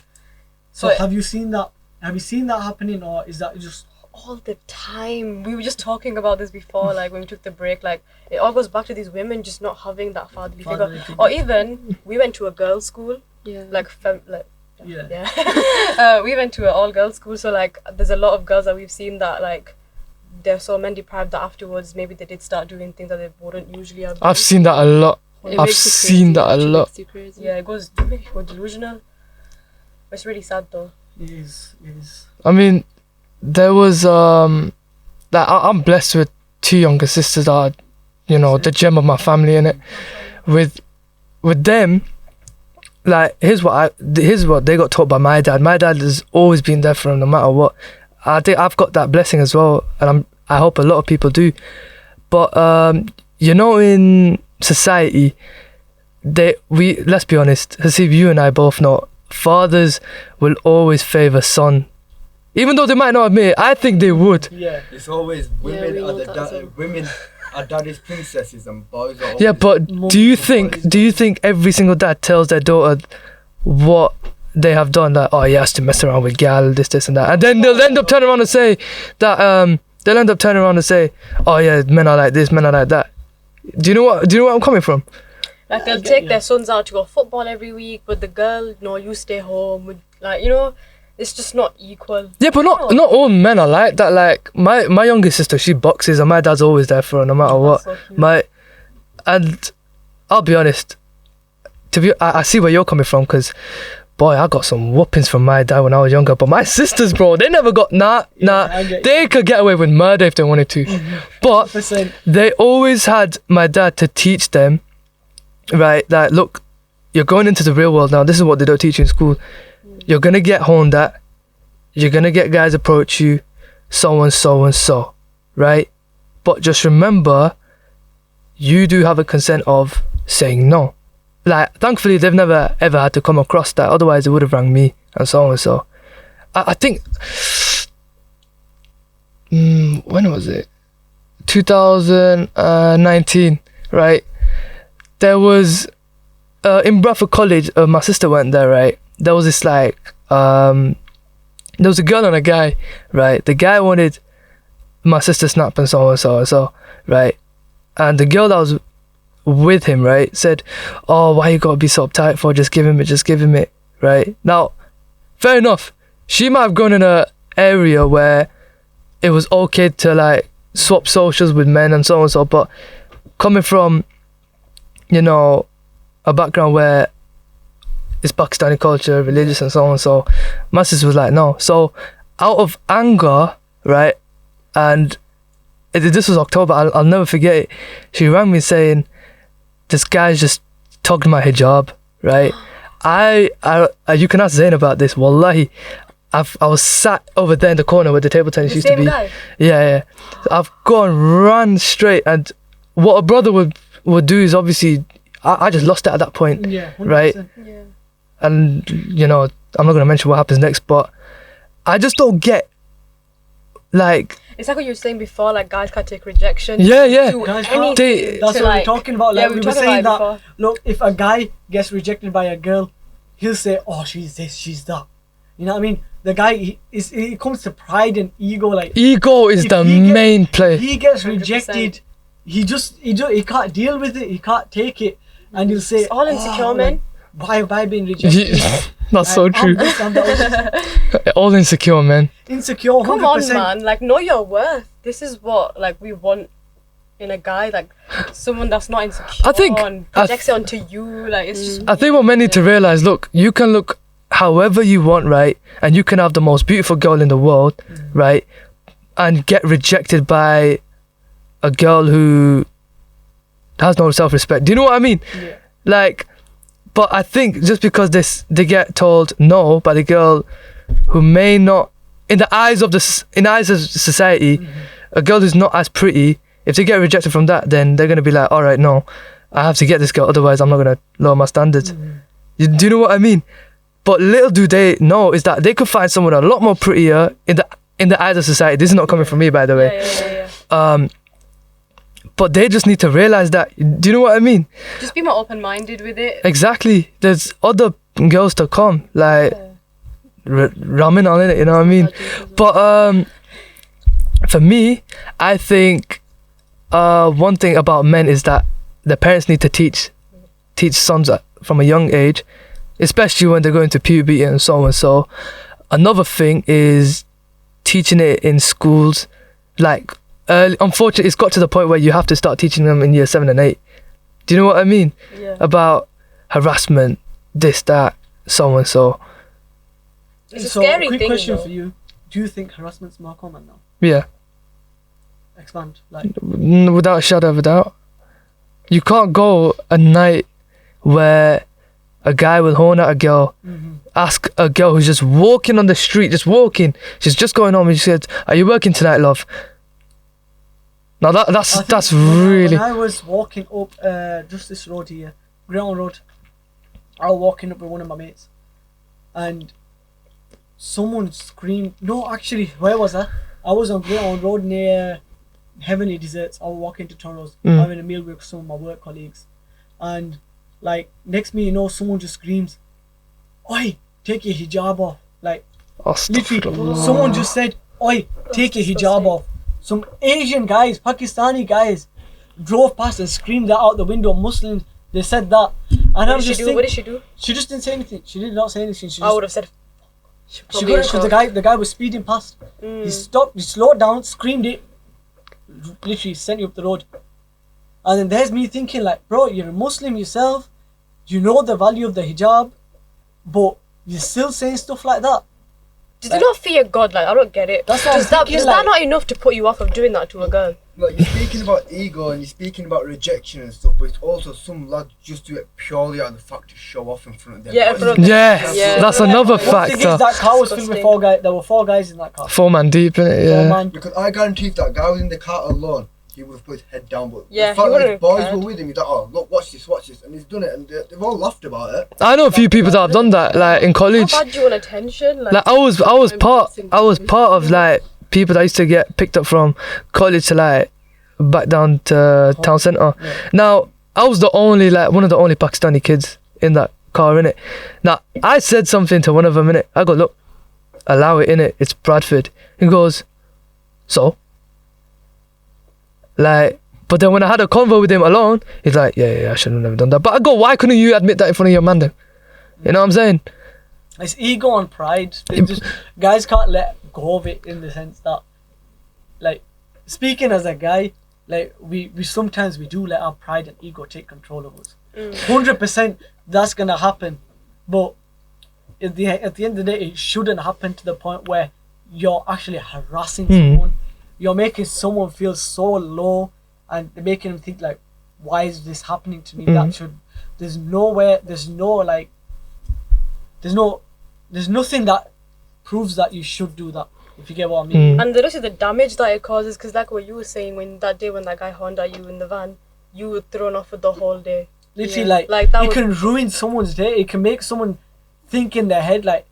so But- have you seen that happening, or is that just All the time. We were just talking about this before, like when we took the break. Like it all goes back to these women just not having that fatherly Fatherly figure. figure. Or even we went to a girls' school, Yeah. like yeah. yeah. We went to an all-girls school, so like there's a lot of girls that we've seen that like they're so men deprived that afterwards maybe they did start doing things that they wouldn't usually have. I've seen that a lot. It I've makes you seen crazy, that a it lot. makes you crazy. Yeah, it makes you go delusional. But it's really sad though. It is. I mean, there was that I'm blessed with two younger sisters that are, the gem of my family, innit? With them, like here's what they got taught by my dad. My dad has always been there for them no matter what. I think I've got that blessing as well, and I hope a lot of people do. But in society, let's be honest, Hasib, you and I both know, fathers will always favour son. Even though they might not admit it, I think they would. Yeah. It's always women we are know the that as well. women are daddy's princesses and boys are Yeah, always but More do you boys. think every single dad tells their daughter what they have done? That he has to mess around with gal, this and that, and then they'll end up turning around and say that oh yeah, men are like this, men are like that. Do you know what I'm coming from? Like they'll get take you. their sons out to go football every week, but the girl, no, you stay home. With, like it's just not equal. Yeah, but not all men are like that. Like my youngest sister, she boxes, and my dad's always there for her no matter what. That's so cute. And I'll be honest, I see where you're coming from, because boy, I got some whoopings from my dad when I was younger. But my sisters, bro, they never got I get They could get away with murder if they wanted to. But 100%. they always had my dad to teach them right? Like, look, you're going into the real world now. This is what they don't teach you in school. You're gonna get horned at. You're gonna get guys approach you, so and so and so, right? But just remember, you do have a consent of saying no. Like, thankfully, they've never ever had to come across that. Otherwise, they would have rang me and so and so. I think, when was it? 2019, right? There was, in Bradford College, my sister went there, right? There was this like, there was a girl and a guy, right? The guy wanted my sister snap and so and so and so, right? And the girl that was with him, right, said, oh, why you gotta be so uptight for? Just give him it, right? Now, fair enough. She might have gone in a area where it was okay to like swap socials with men and so and so, but coming from, you know, a background where it's Pakistani culture, religious and so and so, my sister was like, no. So out of anger, right, and this was October, I'll never forget it, she rang me saying, this guy's just tugged my hijab, right? I you can ask Zayn about this, wallahi. I was sat over there in the corner where the table tennis used to be. Guy? Yeah. I've run straight, and what a brother would do is obviously, I just lost it at that point, Yeah, 100%. right? Yeah. And, you know, I'm not going to mention what happens next, but I just don't get, like... It's like what you were saying before, like guys can't take rejection. Yeah. Do Guys anything can't- That's to, what like, we're talking about. yeah, Like, we we were were talking saying about that, it before. look, if a guy gets rejected by a girl, he'll say, oh, she's this, she's that. You know what I mean? The guy, it comes to pride and ego. Like, Ego is if the he main play. he gets 100%. rejected, he can't deal with it, he can't take it, and he'll say, It's all insecure, man. Why have I been rejected? That's so Like, true. I'm that All insecure, man. insecure, 100%. Come on, man. Like, know your worth. This is what, like, we want in a guy. Like, someone that's not insecure I think- and projects it onto you. Like, it's just... I think what men need to realize, look, you can look however you want, right? And you can have the most beautiful girl in the world, right? And get rejected by a girl who has no self-respect. Do you know what I mean? Yeah. Like, but I think just because they get told no by the girl who may not, in the eyes of society, a girl who's not as pretty, if they get rejected from that, then they're gonna be like, all right, no, I have to get this girl, otherwise I'm not gonna lower my standards. Do you know what I mean? But little do they know is that they could find someone a lot more prettier in the eyes of society. This is not coming from me, by the way. Yeah. But they just need to realize that. Do you know what I mean? Just be more open-minded with it. Exactly. There's other girls to come, like ramming on it. You know what I mean? But for me, I think one thing about men is that the parents need to teach sons from a young age, especially when they're going to puberty and so and so. Another thing is teaching it in schools, like. Unfortunately, it's got to the point where you have to start teaching them in year 7 and 8. Do you know what I mean? Yeah. About harassment, this, that, so and so. It's a So, scary quick thing, question though. for you. Do you think harassment's more common now? Yeah, Expand. Like, without a shadow of a doubt. You can't go a night where a guy will horn at a girl, ask a girl who's just walking on the street, she's just going home and she said, are you working tonight, love? Now that's really... When I was walking up just this road here, Ground Road, I was walking up with one of my mates, and someone screamed. No, actually, where was I? I was on Ground Road near Heavenly Desserts. I was walking to Toronto's, having a meal with some of my work colleagues, and like next me, you know, someone just screams, "Oi, take your hijab off!" Like literally, someone just said, "Oi, take your hijab off." Some Asian guys, Pakistani guys, drove past and screamed that out the window. Muslims, they said that. And What I'm did she just do? thinking, What did she do? she just didn't say anything. She did not say anything. She I just, would have said. she probably couldn't, because the guy was speeding past. He stopped, he slowed down, screamed it, literally sent you up the road. And then there's me thinking like, bro, you're a Muslim yourself, you know the value of the hijab, but you're still saying stuff like that. Did they not fear God? Like, I don't get it. That's what I'm Is that thinking, not like- enough to put you off of doing that to a girl? Like, you're speaking about ego and you're speaking about rejection and stuff, but it's also some lads just do it purely out of the fact to show off in front of them. Yeah, in front of Yeah, Yeah. that's another One thing factor. is that car was filled with 4 guys. There were 4 guys in that car. 4 man deep, innit? Four Yeah. man. Because I guarantee if that guy was in the car alone, he would have put his head down. But Yeah, the fact he that wouldn't his have boys cared. were with him, he's like, oh, look, watch this. And he's done it, and they've all laughed about it. I know a few people that have done that, like in How college. bad do you want attention? Like I was part of like people that used to get picked up from college to like back down to town centre. Yeah. Now I was the only one of the only Pakistani kids in that car, innit. Now I said something to one of them, innit. I go, look, allow it, innit. It's Bradford. He goes, so? Like, but then when I had a convo with him alone, he's like, yeah, I should have never done that. But I go, why couldn't you admit that in front of your man then? You know what I'm saying? It's ego and pride. They just, guys can't let go of it in the sense that, like, speaking as a guy, like we sometimes we do let our pride and ego take control of us. 100% that's gonna happen, but at the end of the day, it shouldn't happen to the point where you're actually harassing someone. You're making someone feel so low, and making them think like, why is this happening to me? That should. There's nothing that proves that you should do that, if you get what I mean. And the rest of the damage that it causes, because like what you were saying, when that guy honked at you in the van, you were thrown off for the whole day. Literally, Yeah. like that it was- can ruin someone's day. It can make someone think in their head like,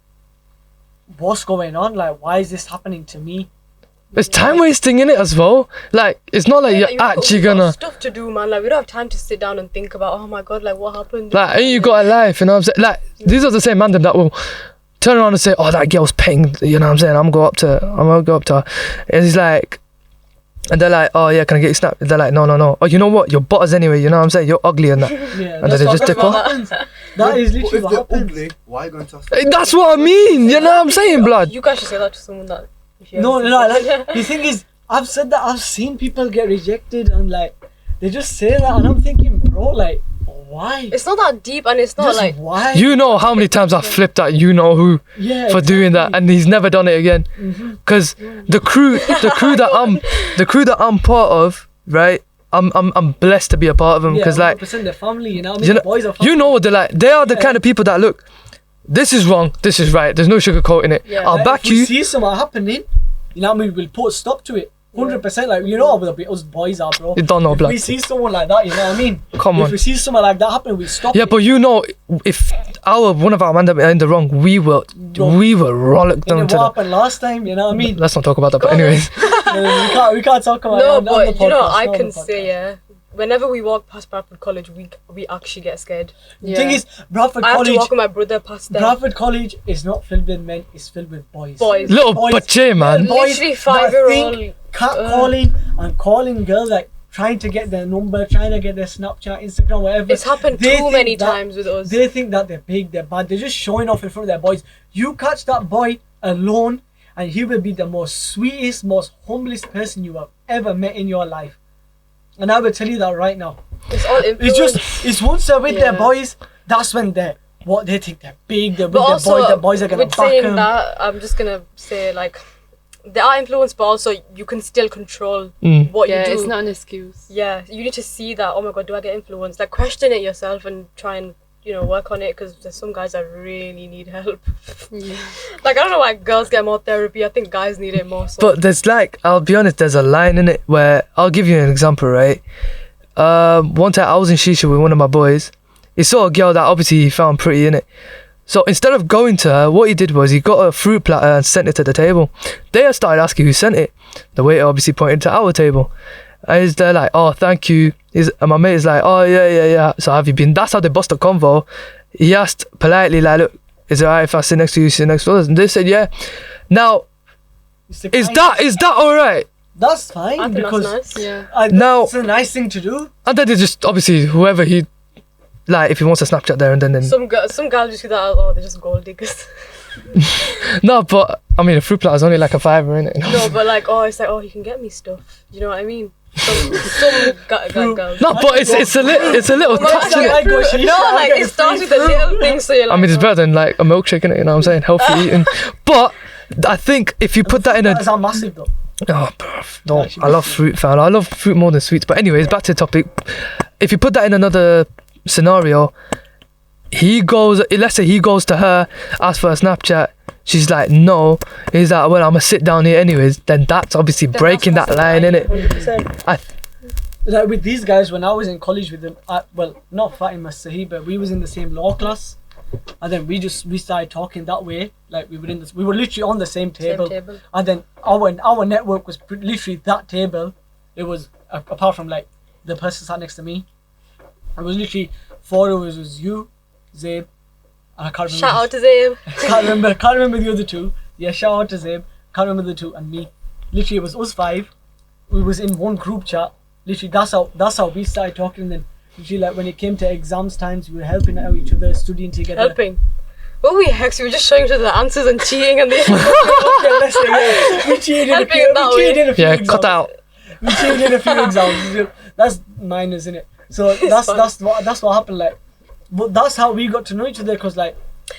what's going on? Like, why is this happening to me? It's time wasting in it as well. Like, it's not like you're actually we've got gonna stuff to do, man. Like, we don't have time to sit down and think about, oh my god, like what happened. like, ain't you got a life, you know what I'm saying? Like, these are the same man them that will turn around and say, oh, that girl's paying, you know what I'm saying? I'm gonna go up to her. And he's like, and they're like, oh yeah, can I get you snap? They're like, no. Oh, you know what? You're butters anyway, you know what I'm saying? You're ugly and that. Yeah, And then they just that's dip what off. happens. That is But literally if what they're happens. ugly, why are you going to ask? That's what I mean, you know what I'm saying, blood? You guys should say that to someone that. if you No, ever no, see like, the thing is, I've said that, I've seen people get rejected and like, they just say that and I'm thinking, bro, like, why? It's not that deep, and it's not Just like. why? You know how many times I've flipped at you know who Yeah, for doing that, and he's never done it again. Cause the crew that I'm part of, right? I'm blessed to be a part of them. Yeah, Cause like, 100% their family, you know what I mean? you The know, boys are family. you know what they're like. They are the Yeah. kind of people that look, this is wrong, this is right. There's no sugarcoating it. Yeah. I'll Like, back if we you. see something happening, you know what I mean? We'll put a stop to it. 100%, like, you know how us boys are, bro. You don't know, If blood. we see someone like that, you know what I mean? Come If on. we see someone like that happen, we stop Yeah, it. but you know, if one of our man are in the wrong, we will rollick And them then to what the. happened last time, you know what I mean? Let's not talk about that. But anyways, we can't talk about it No, on the but you know, podcast, I not on can the say, podcast. yeah, whenever we walk past Bradford College, we actually get scared. The thing is, Bradford I have to College, walk with my brother past there. Bradford College is not filled with men, it's filled with boys. Boys. little Boys. bache, man. Boys Literally that 5-year-old. think catcalling and calling girls, like trying to get their number, trying to get their Snapchat, Instagram, whatever. It's happened They too think many that- times with us. They think that they're big, they're bad. They're just showing off in front of their boys. You catch that boy alone, and he will be the most sweetest, most humblest person you have ever met in your life. And I will tell you that right now. It's all It's influence. it's once they're with their Yeah. boys, that's when they think they're big. They're with But their also, boys. Their boys are gonna with back saying them. that, I'm just gonna say like, they are influenced, but also you can still control Mm. what Yeah, you do. it's not an excuse. Yeah, you need to see that. Oh my god, do I get influenced? Like, question it yourself and try and work on it, because there's some guys that really need help. Yeah. Like, I don't know why girls get more therapy. I think guys need it more. So. But there's like, I'll be honest, there's a line in it where I'll give you an example, right? One time I was in Shisha with one of my boys. He saw a girl that obviously he found pretty in it. So instead of going to her, what he did was he got a fruit platter and sent it to the table. They started asking who sent it. The waiter obviously pointed to our table. And they're like, oh, thank you. And my mate is like, oh, yeah. So have you been? That's how they bust a convo. He asked politely, like, look, is it alright if I sit next to you, sit next to us? And they said, yeah. Now, It's the is kind- that alright? That's fine I think because that's nice. Yeah. Now- it's a nice thing to do. And then they just, obviously, whoever he, like, if he wants to Snapchat there and then Some girls just do that. Oh, they're just gold diggers. no, but I mean, a fruit platter is only like a $5, innit? No, but like, it's like, you can get me stuff. You know what I mean? Some girls. No, but it's a little touch, Like, innit? I go shisha, No, I like get it starts free with the fruit. little things. So you're like, I mean, it's better than like a milkshake, innit? You know what I'm saying? Healthy eating. But I think if you put that in a, That's not massive though. Oh, bruv, no, I love fruit, fam. I love fruit more than sweets. But anyways, back to the topic. If you put that in another scenario, let's say he goes to her, asks for a Snapchat, she's like, no. He's like, well, I'm gonna sit down here anyways. Then that's obviously breaking that line, innit? 100%. Like with these guys, when I was in college with them, not Fatima Sahi, but we was in the same law class, and then we started talking that way. Like we were literally on the same table. And then our network was literally that table. It was apart from like the person sat next to me. It was literally 4 of us. It was you, Zabe, and I can't remember. Shout out to Zabe. Can't remember the other two. Yeah, shout out to Zabe. Can't remember the two, and me. Literally, it was us 5. We was in one group chat. Literally, that's how we started talking. And then literally, like when it came to exams times, we were helping out each other, studying together. Helping. What were we hex? We were just showing each other the answers and cheating and the. Okay, let's say yeah. We cheated in a few Yeah, exams. cut out. We cheated in a few exams. That's minors, isn't it? So that's what happened. Like, but that's how we got to know each other. Because like,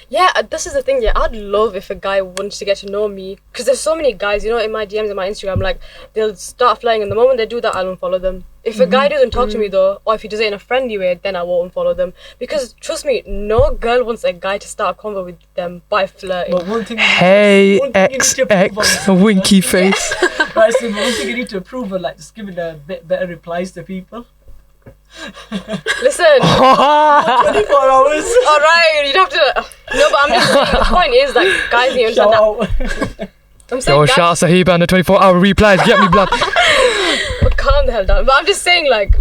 Yeah, this is the thing. Yeah, I'd love if a guy wants to get to know me, because there's so many guys, you know, in my DMs and my Instagram, like they'll start flying, and the moment they do that, I'll unfollow them. If a guy doesn't talk to me though, or if he does it in a friendly way, then I won't unfollow them. Because trust me, no girl wants a guy to start a convo with them by flirting. but one thing. Hey, one thing you need to prove XX, on- winky face. Right, so one thing you need to improve on, like, just giving a bit better replies to people. Listen, 24 hours. alright, you'd have to. No, but I'm just saying, the point is that guys need to Shout understand that. out. I'm saying Yo, guys, shout out Sahiba and the 24-hour replies. Get me, blood. calm the hell down. But I'm just saying, like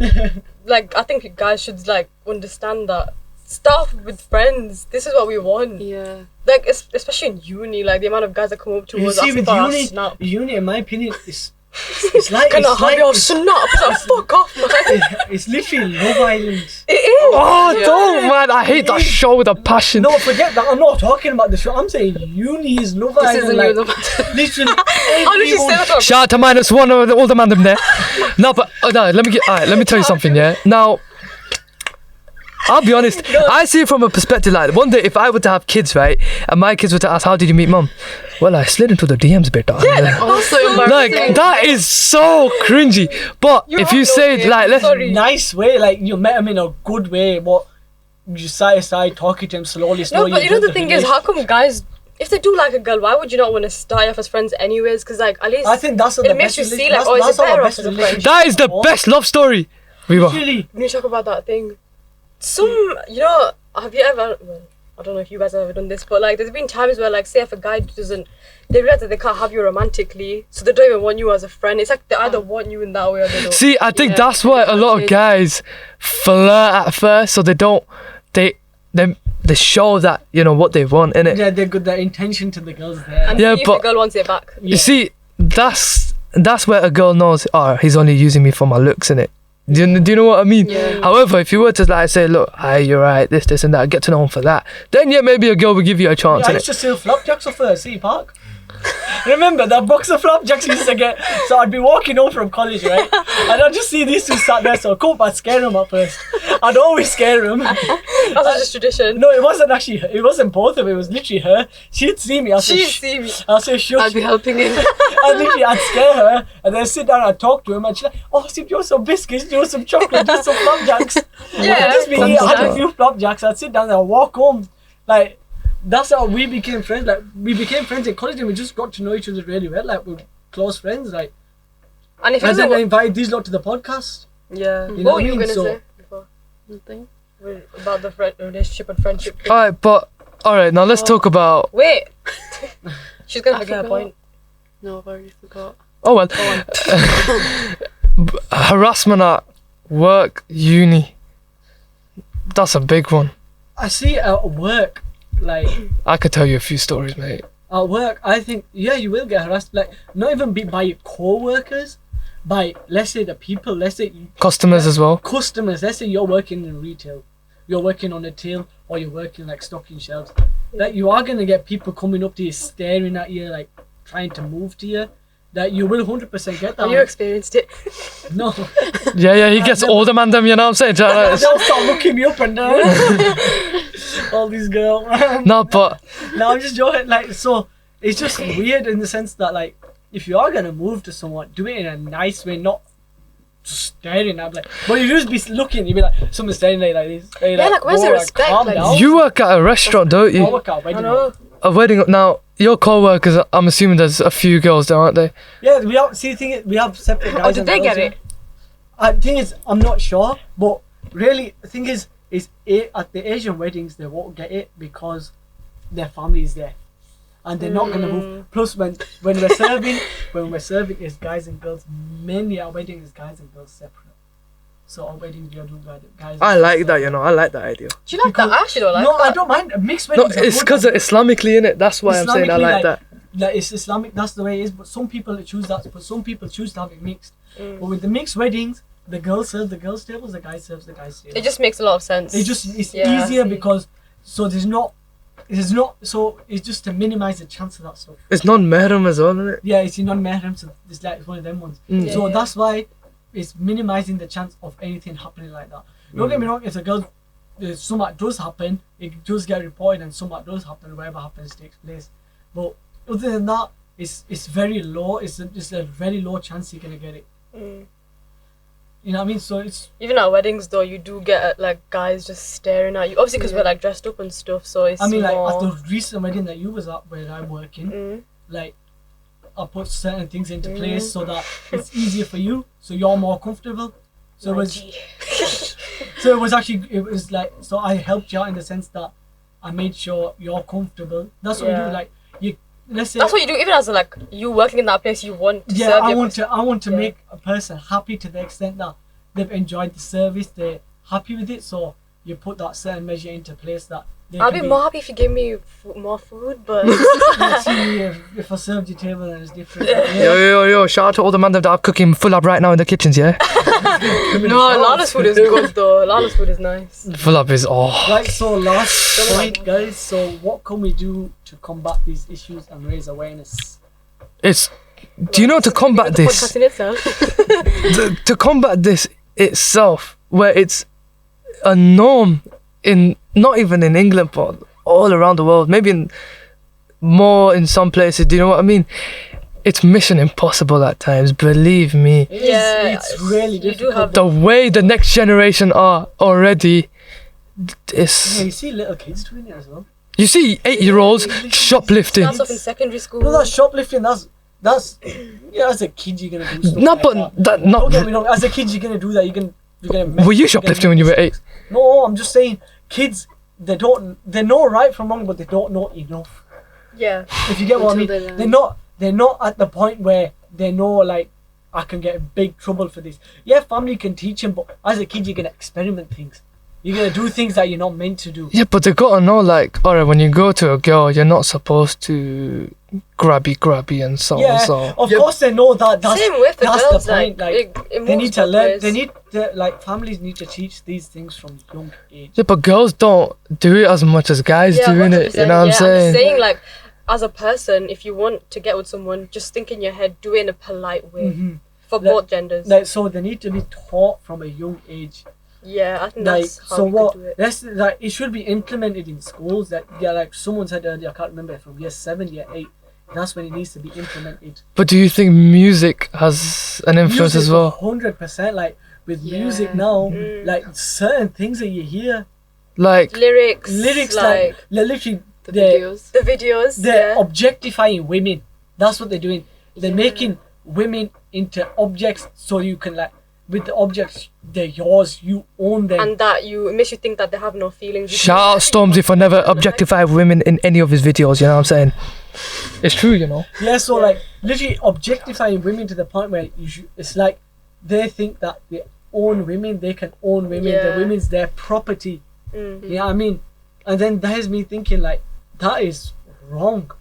I think guys should like understand that stuff with friends. This is what we want. Yeah. Like especially in uni, like the amount of guys that come up to You us see, asking with for our uni, snap. uni, in my opinion, it's like Can I it's have like your snap? It's like, fuck off, man. it's literally Love Island. It is. Oh, don't, man. I hate that show with a passion. No, forget that. I'm not talking about the show. I'm saying uni is Love This Island. isn't Like, you, the literally, How did you say everyone. that? Shout out to -1 of all the man them there. No, but no, let me tell you something, yeah. Now, I'll be honest. I see it from a perspective like one day if I were to have kids, right, and my kids were to ask, "How did you meet mum?" Well, I slid into the DMs, beta. Also embarrassing. Like that is so cringy. But if you say okay. like, let's Sorry. Nice way, like you met him in a good way. What you side talking to him slowly. No, but you know build the thing is, how come guys, if they do like a girl, why would you not want to start off as friends anyways? Because like at least I think that's it the makes best you see relation- like, oh, is that's it our better off best as a friend? relationship. that is the best love story. We were. Really, We need to talk about that thing. You know, have you ever? Well, I don't know if you guys have ever done this, but like, there's been times where, like, say if a guy they realize that they can't have you romantically, so they don't even want you as a friend. It's like they either want you in that way or they don't. See, I think Yeah, that's why a lot of guys flirt at first, so they don't. They show that you know what they want, innit? yeah, they're good. Their intention to the girls there. And Yeah, see if but- the girl wants it back. You see, that's where a girl knows. Oh, he's only using me for my looks, innit? Do you know what I mean? Yeah. However, if you were to like say, look, hi, you're right, this and that, get to know him for that, then yeah, maybe a girl will give you a chance, Yeah, I innit? used to sell flapjacks off City Park. Remember that box of flapjacks we used to get? So I'd be walking home from college, right? And I'd just see these two sat there, so I'd scare them at first. I'd always scare them. That's just tradition. No, it wasn't both of them, it was literally her. She'd see me, I'd say, She'd see me. I'll say, shush. I'd be helping him. I'd scare her, and then sit down and talk to him, and she's like, oh, Sim, do you want some biscuits? Do you want some chocolate? Do you want some flapjacks? Yeah. I'd just be eating, I had a few flapjacks, I'd sit down and walk home. Like, that's how we became friends. Like, we became friends in college, and we just got to know each other really well. Like, we're close friends. Like, And if it and then I doesn't, invited these lot to the podcast. yeah. You know What were what I you mean? gonna So- say before? Nothing. About the relationship and friendship thing? Alright, but alright, now let's talk about. Wait. She's gonna I forget her forgot. point. No, I've already forgot. Oh well, harassment at work, uni. That's a big one. I see at work, like, I could tell you a few stories, mate. at work, I think, yeah, you will get harassed. Like, not even by your co-workers, by, let's say, the people, let's say, Customers as well. customers. Let's say you're working in retail, you're working on a till, or you're working like stocking shelves. Like, you are gonna get people coming up to you, staring at you, like trying to move to you. That you will 100% get that. Have you experienced it? No, Yeah, he gets older man them, you know what I'm saying? they'll start looking me up and down. All these girls. No, but No, I'm just joking. Like, so it's just weird in the sense that, like, if you are gonna move to someone, do it in a nice way, not staring at like. But you just be looking, you be like, someone staring at you like this. Yeah, like, where's the respect? Calm Like, down. You work at a restaurant, don't I you? work at a wedding I know. hall. A wedding. Now, your co-workers, I'm assuming there's a few girls there, aren't they? Yeah, we have. See, the thing is, we have separate guys. Oh, did and they girls get here. it? The thing is, I'm not sure, but really, the thing is at the Asian weddings they won't get it because their family is there, and they're not gonna move. Plus, when we're serving is guys and girls. Mainly our wedding is guys and girls separate. So our wedding we do guys. I like that, you know. I like that idea. Do you like that? I actually don't like No, that. I don't mind mixed No, weddings. are it's good. because Islamically in it. That's why I'm saying I Islamically, like that. Like it's Islamic, that's the way it is. But some people choose that. But some people choose to have it mixed. But with the mixed weddings, the girls serve the girls' tables, the guys serves the guys' tables. It just makes a lot of sense. It's Yeah. easier because so it's just to minimize the chance of that stuff. It's non-mahram as well, isn't it? Yeah, it's non-mahram, so it's like one of them ones. Mm. So Yeah. that's why it's minimizing the chance of anything happening like that. Don't get me wrong, if a girl, something does happen, it does get reported and something does happen, whatever happens takes place. But other than that, it's very low. It's a very low chance you're gonna get it. You know what I mean? So it's Even at weddings though, you do get like guys just staring at you. Obviously, because we're like dressed up and stuff. So it's. I mean, like more... at the recent wedding that you was at, where I'm working, like I put certain things into place so that it's easier for you, so you're more comfortable. So it was like so I helped you out in the sense that I made sure you're comfortable. That's what you do. Like let's say That's what you do. Even as like you working in that place, you want to serve I your want to make a person happy to the extent that they've enjoyed the service, they're happy with it. So you put that certain measure into place that they I'll can be more happy if you give me more food, but See, if I served your table, then it's different. Yo, shout out to all the men that are cooking full up right now in the kitchens, yeah? no, Lala's food is good though. Lala's food is nice. Full up is, Right, so last point, guys. So what can we do to combat these issues and raise awareness? Do you know to combat The this? podcast in itself. To combat this itself, where it's a norm in, not even in England, but all around the world, maybe more in some places, do you know what I mean? It's mission impossible at times, believe me. It's really you do difficult. have The way the next generation are already, it's... Yeah, you see little kids doing it as well. You see 8-year-olds shoplifting. Starts off in secondary school. No, that's shoplifting. That's as a kid you're gonna do stuff No, like but that. that not... Don't get me wrong. As a kid you're gonna do that. You're gonna. Were you shoplifting when you were 8? No, I'm just saying, kids. They know right from wrong, but they don't know enough. Yeah. If you get what I mean, Until they they're not at the point where they know like I can get in big trouble for this. Yeah, family can teach them, but as a kid you're gonna experiment things. You're gonna do things that you're not meant to do. Yeah, but they gotta know, like, alright, when you go to a girl, you're not supposed to grabby and so Yeah, and so. of course they know that. That's Same with the that's girls. the point. Like it they moves need to both learn. ways. They need to like families need to teach these things from young age. Yeah, but girls don't do it as much as guys do, innit? 100%, You know what I'm I'm saying? just saying, like, as a person, if you want to get with someone, just think in your head, do it in a polite way for Like- both genders. Like so, they need to be taught from a young age. Yeah, I think Like that's how so, we what? could do it. That's like it should be implemented in schools. That like someone said earlier, I can't remember from year 7, year 8. That's when it needs to be implemented. But do you think music has an influence as well? 100%. Like with Yeah. music now, like certain things that you hear, Like, Lyrics, like literally The they're videos. the videos. they're Yeah. objectifying women. That's what they're doing. They're making women into objects, so you can like with the objects they're yours. You own them. And that it makes you think that they have no feelings. You shout out Stormzy for never objectifying women in any of his videos, you know what I'm saying? It's true, you know? Yeah, so like literally objectifying women to the point where it's like they think that they own women, they can own women, the Yeah. women's their property. You know what I mean? And then that has me thinking like that is wrong.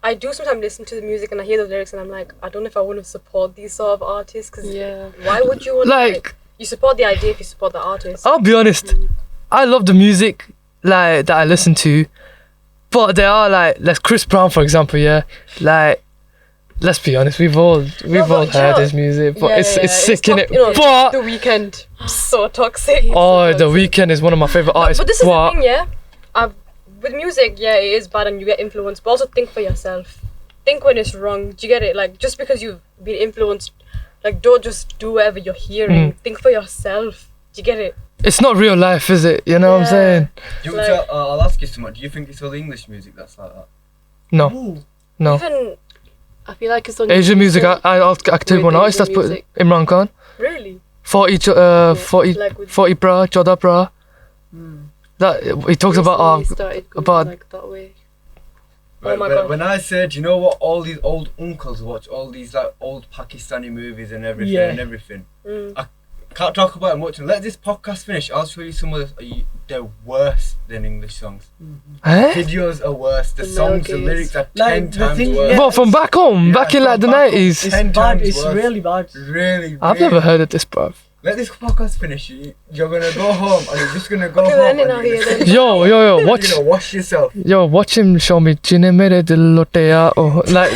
I do sometimes listen to the music and I hear the lyrics and I'm like, I don't know if I want to support these sort of artists because Yeah. why would you want Like, you support the idea if you support the artist? I'll be honest, I love the music like that I listen to, but there are like Chris Brown for example, yeah. Like, let's be honest, we've all but heard yeah. his music, but Yeah, it's yeah, sick top- innit? you know, But The Weeknd, so toxic. oh, The Weeknd is one of my favorite artists. But this is the thing, yeah. With music, yeah, it is bad and you get influenced, but also think for yourself. think when it's wrong. Do you get it? Like, just because you've been influenced, like, don't just do whatever you're hearing. Think for yourself. Do you get it? It's not real life, is it? You know what I'm saying? I'll ask you something. Do you think it's all English music that's like that? No. Ooh. No. Even I feel like it's only Asian music, I'll tell you one artist that's put music. Imran Khan. really. 40 Like with 40 bra, 14 bra. That he talks about recently started going about- like that way. Oh my God. When I said, you know what, all these old uncles watch all these like old Pakistani movies and everything, I can't talk about it much. And let this podcast finish. I'll show you some of they're worse than English songs. eh? Videos are worse. The The songs, the melodies. lyrics are Like, 10 the times thing- worse. yeah. What, from back home, Yeah, back in like the from back home. 90s? It's 10 bad. times It's worse. really bad. Really. I've never heard of this, bruv. Let this podcast finish. You're gonna go home and you're just gonna go Okay, home then and now you're here gonna, then. Yo, you're watch. gonna wash yourself. Yo, watch him show me Jine mere dil loteya. Oh, like,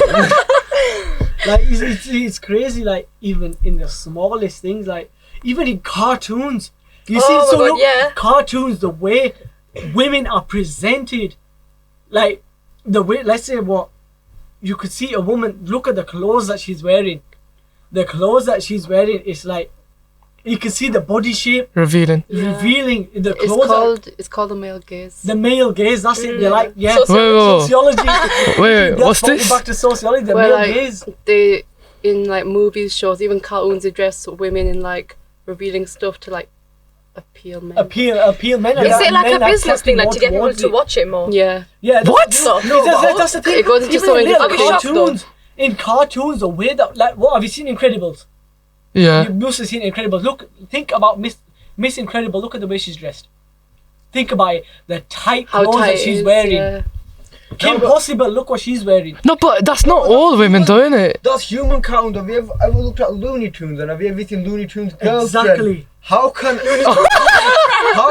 Like it's crazy. Like even in the smallest things, like even in cartoons, you see. Oh my So God, look, yeah. cartoons, the way women are presented, like the way. Let's say what you could see a woman. Look at the clothes that she's wearing. The clothes that she's wearing is like you can see the body shape revealing. revealing the It's clothes. called the male gaze. The male gaze. That's it. They're like yeah. Wait, Sociology. wait, That's what's brought me this? Back to sociology. The Where, male like, gaze. They in like movies, shows, even cartoons, they dress women in like revealing stuff to like appeal men. Appeal men. Is it like men a are business thing, like to get people towards to it. watch it more? Yeah. Yeah. that's- What? So, No, that's the thing. It goes into Even so in many little different shops, though. cartoons. In cartoons, the way that like what have you seen Incredibles? Yeah. You must have seen Incredibles. Look, think about Miss Incredible. Look at the way she's dressed. Think about it. The tight How clothes tight that it she's is, wearing. yeah. Kim Possible. Look what she's wearing. No, but that's not all women doing it. That's human count. Have you ever looked at Looney Tunes and have you ever seen Looney Tunes girlfriend? Exactly. How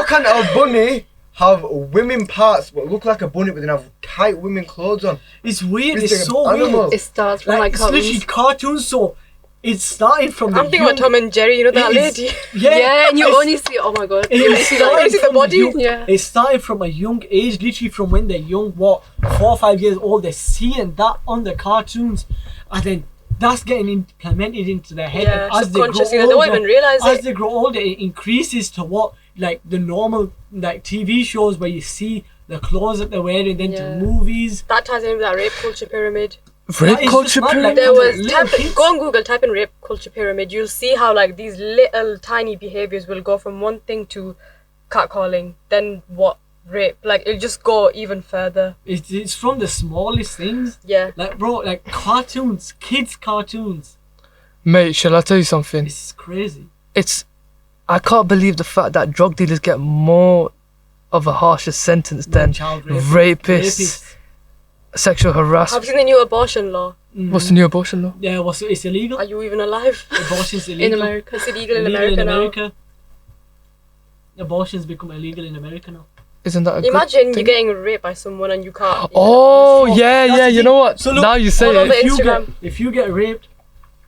can a bunny have women parts but look like a bunny but then have tight women clothes on? It's weird. It's It's like so an animal. weird. It starts from Like, like it's literally cartoons. cartoons. So it's starting from the. I'm thinking about Tom and Jerry. You know that It's- lady. Yeah, and you it's- only see, oh my god. It You only is see starting like, see the from body. young- Yeah. It started from a young age, literally from when they're young, 4 or 5 years old, they're seeing that on the cartoons, and then that's getting implemented into their head. Yeah, and as they grow subconsciously, they older, don't even realise as it. they grow older, it increases to what like the normal like TV shows where you see the clothes that they're wearing, then Yeah. to movies. That ties in with that rape culture pyramid. Rape That is culture just mad, pyramid? like, There was little kids. go on Google, type in rape culture pyramid. You'll see how like these little tiny behaviors will go from one thing to catcalling, then what rape. Like it'll just go even further. It's from the smallest things. Yeah. Like bro, like cartoons, kids cartoons. Mate, shall I tell you something? It's crazy. I can't believe the fact that drug dealers get more of a harsher sentence than Child rapists, sexual Have harassment. you seen the new abortion law? What's the new abortion law? Yeah, it's illegal. Are you even alive? Abortion's illegal. in America. It's illegal in Illegal America now. Abortion's become illegal in America now. Isn't that a good Imagine you're thing? getting raped by someone and you can't. Oh, So, yeah, that's yeah, the you thing. know what? So look, now you say all over it. Instagram. If you get raped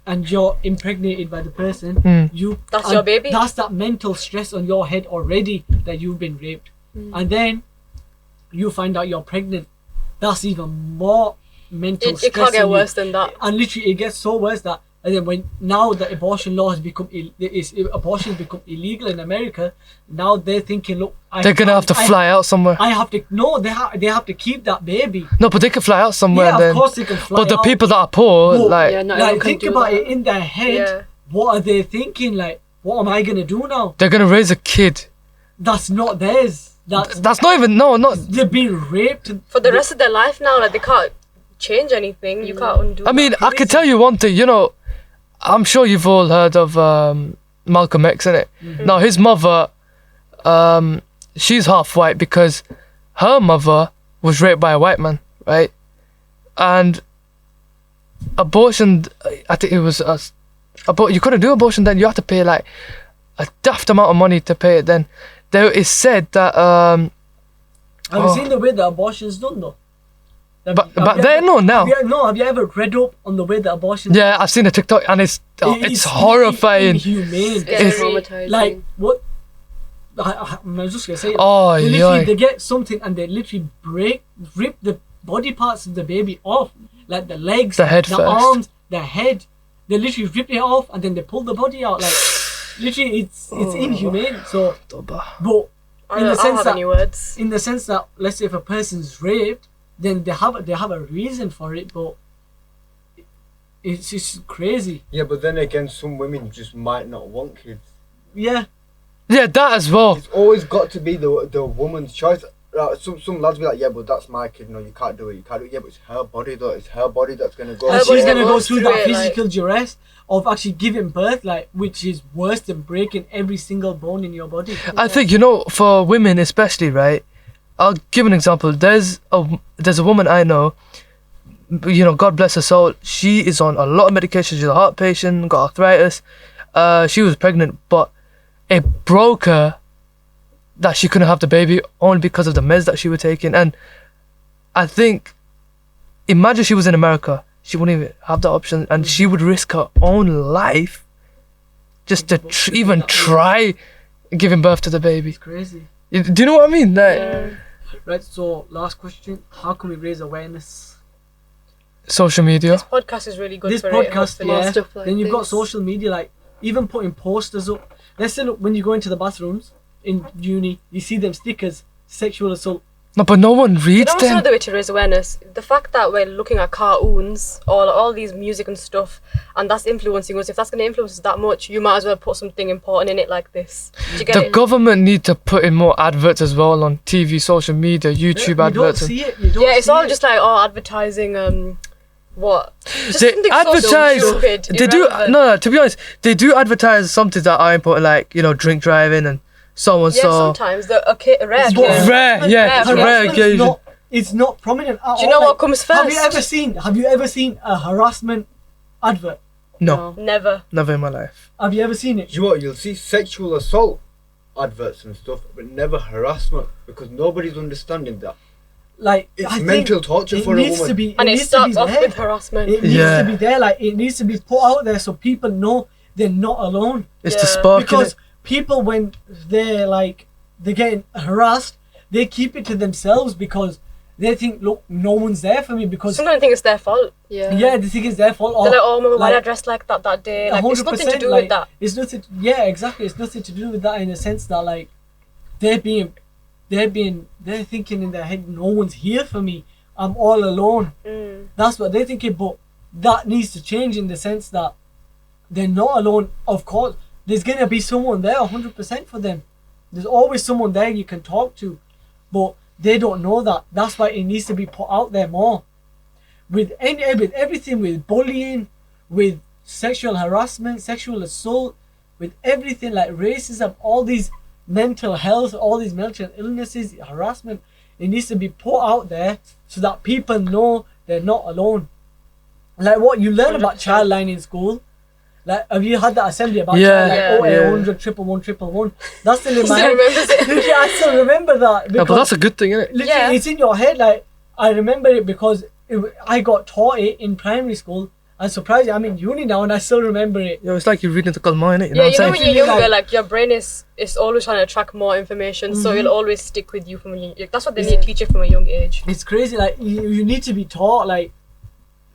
and you're impregnated by the person, That's and your baby? That's that mental stress on your head already that you've been raped. And then you find out you're pregnant. That's even more mental stress. It can't get on you. worse than that. And literally it gets so worse that and then when now the abortion law has become abortion has become illegal in America, now they're thinking, look, They're gonna have to fly out somewhere. I have to they have to keep that baby. No, but they can fly out somewhere Yeah, and then. of course they can fly But the out. people that are poor, Well, like, Yeah, not everyone Like can think do about that. it in their head. Yeah. What are they thinking? Like, what am I gonna do now? they're gonna raise a kid. That's not theirs. That's not even, no, not. They're being raped. For the rest of their life now, like they can't change anything. You can't undo. I mean, I can tell you one thing, you know, I'm sure you've all heard of Malcolm X, innit? Now, his mother, she's half white because her mother was raped by a white man, right? And abortion, I think it was you couldn't do abortion then. You have to pay like a daft amount of money to pay it then. There is said that Have you seen the way that abortion's done though? but they know now. Have you ever read up on the way that abortion? Yeah, I've seen a TikTok and it's horrifying. Inhumane. It's Scary. traumatizing. Like what? I was just gonna say. Oh, they literally yeah. they get something and they literally rip the body parts of the baby off, like the legs, The head the first. arms, the head. They literally rip it off and then they pull the body out. Like literally, it's inhumane. So, but I in the don't sense have that any words. in the sense that let's say if a person's raped, then they have a reason for it, but it's just crazy. Yeah, but then again, some women just might not want kids. Yeah, Yeah, that as well. It's always got to be the woman's choice. Some lads be like, yeah, but that's my kid. No, you can't do it. You can't do it. Yeah, but it's her body though. It's her body that's gonna go. and Her body she's that gonna go goes through through that it, physical duress of actually giving birth, like which is worse than breaking every single bone in your body. I think, for women especially, right? I'll give an example. There's a woman I know, God bless her soul. She is on a lot of medication. She's a heart patient, got arthritis. She was pregnant, but it broke her that she couldn't have the baby only because of the meds that she was taking. And I think, imagine she was in America, she wouldn't even have that option, and she would risk her own life just to even try giving birth to the baby. It's crazy. Do you know what I mean? Like, Right. So last question: how can we raise awareness? social media. This podcast is really good This for podcast, it. hopefully. More yeah. stuff like Then you've got this. social media, like even putting posters up. Let's say, look, when you go into the bathrooms in uni, you see them stickers: sexual assault. No, but no one You reads know what's them. another way to raise awareness? The fact that we're looking at cartoons or all these music and stuff, and that's influencing us. If that's going to influence us that much, you might as well put something important in it like this. Do you get The it? government need to put in more adverts as well on TV, social media, YouTube You don't adverts. see it. You don't Yeah, it's see all it. just like advertising. What? Just They something advertise. So stupid, They do. irrelevant. No, to be honest, they do advertise something that are important, like drink driving and so and Yeah, so. sometimes the rare. It's case. Rare, yeah, it's a rare Harassment's occasion. It's not prominent at all. Do you know like, what comes first? Have you ever seen a harassment advert? No, Never. never in my life. Have you ever seen it? You'll see sexual assault adverts and stuff, but never harassment, because nobody's understanding that. Like It's I think mental torture it for a needs woman. to be. And it needs to be starts off there. with harassment. It needs Yeah. to be there. Like it needs to be put out there so people know they're not alone. It's the Yeah. spark in Because it. people, when they're getting harassed, they keep it to themselves because they think, look, no one's there for me because Sometimes I think it's their fault. Yeah. yeah, they think it's their fault. They're like, oh, mama, why like, I dressed like that day? Like, it's nothing to 100%, do like, with that. It's nothing. Yeah, exactly. It's nothing to do with that in the sense that like they're thinking in their head, no one's here for me. I'm all alone. That's what they're thinking. But that needs to change in the sense that they're not alone. Of course, there's gonna be someone there, 100% for them. There's always someone there you can talk to, but they don't know that. That's why it needs to be put out there more. With everything, with bullying, with sexual harassment, sexual assault, with everything like racism, all these mental health, all these mental illnesses, harassment, it needs to be put out there so that people know they're not alone. Like what you learn about 100%. child line in school. Like, have you had that assembly about Yeah, child line? yeah. 100, 111. That's still in my Still head. remembers it. Literally, I still remember that. No, but because that's a good thing, isn't it? literally, Yeah. it's in your head. Like, I remember it because I got taught it in primary school. I'm surprised I'm in uni now and I still remember it. Yeah, it's like you're reading the Qalma, innit? You know Yeah, what you know I'm saying? when you're younger, Like- like your brain is always trying to track more information, so it'll always stick with you from when you. That's what they need to teach you from a young age. It's crazy. Like, you need to be taught. Like,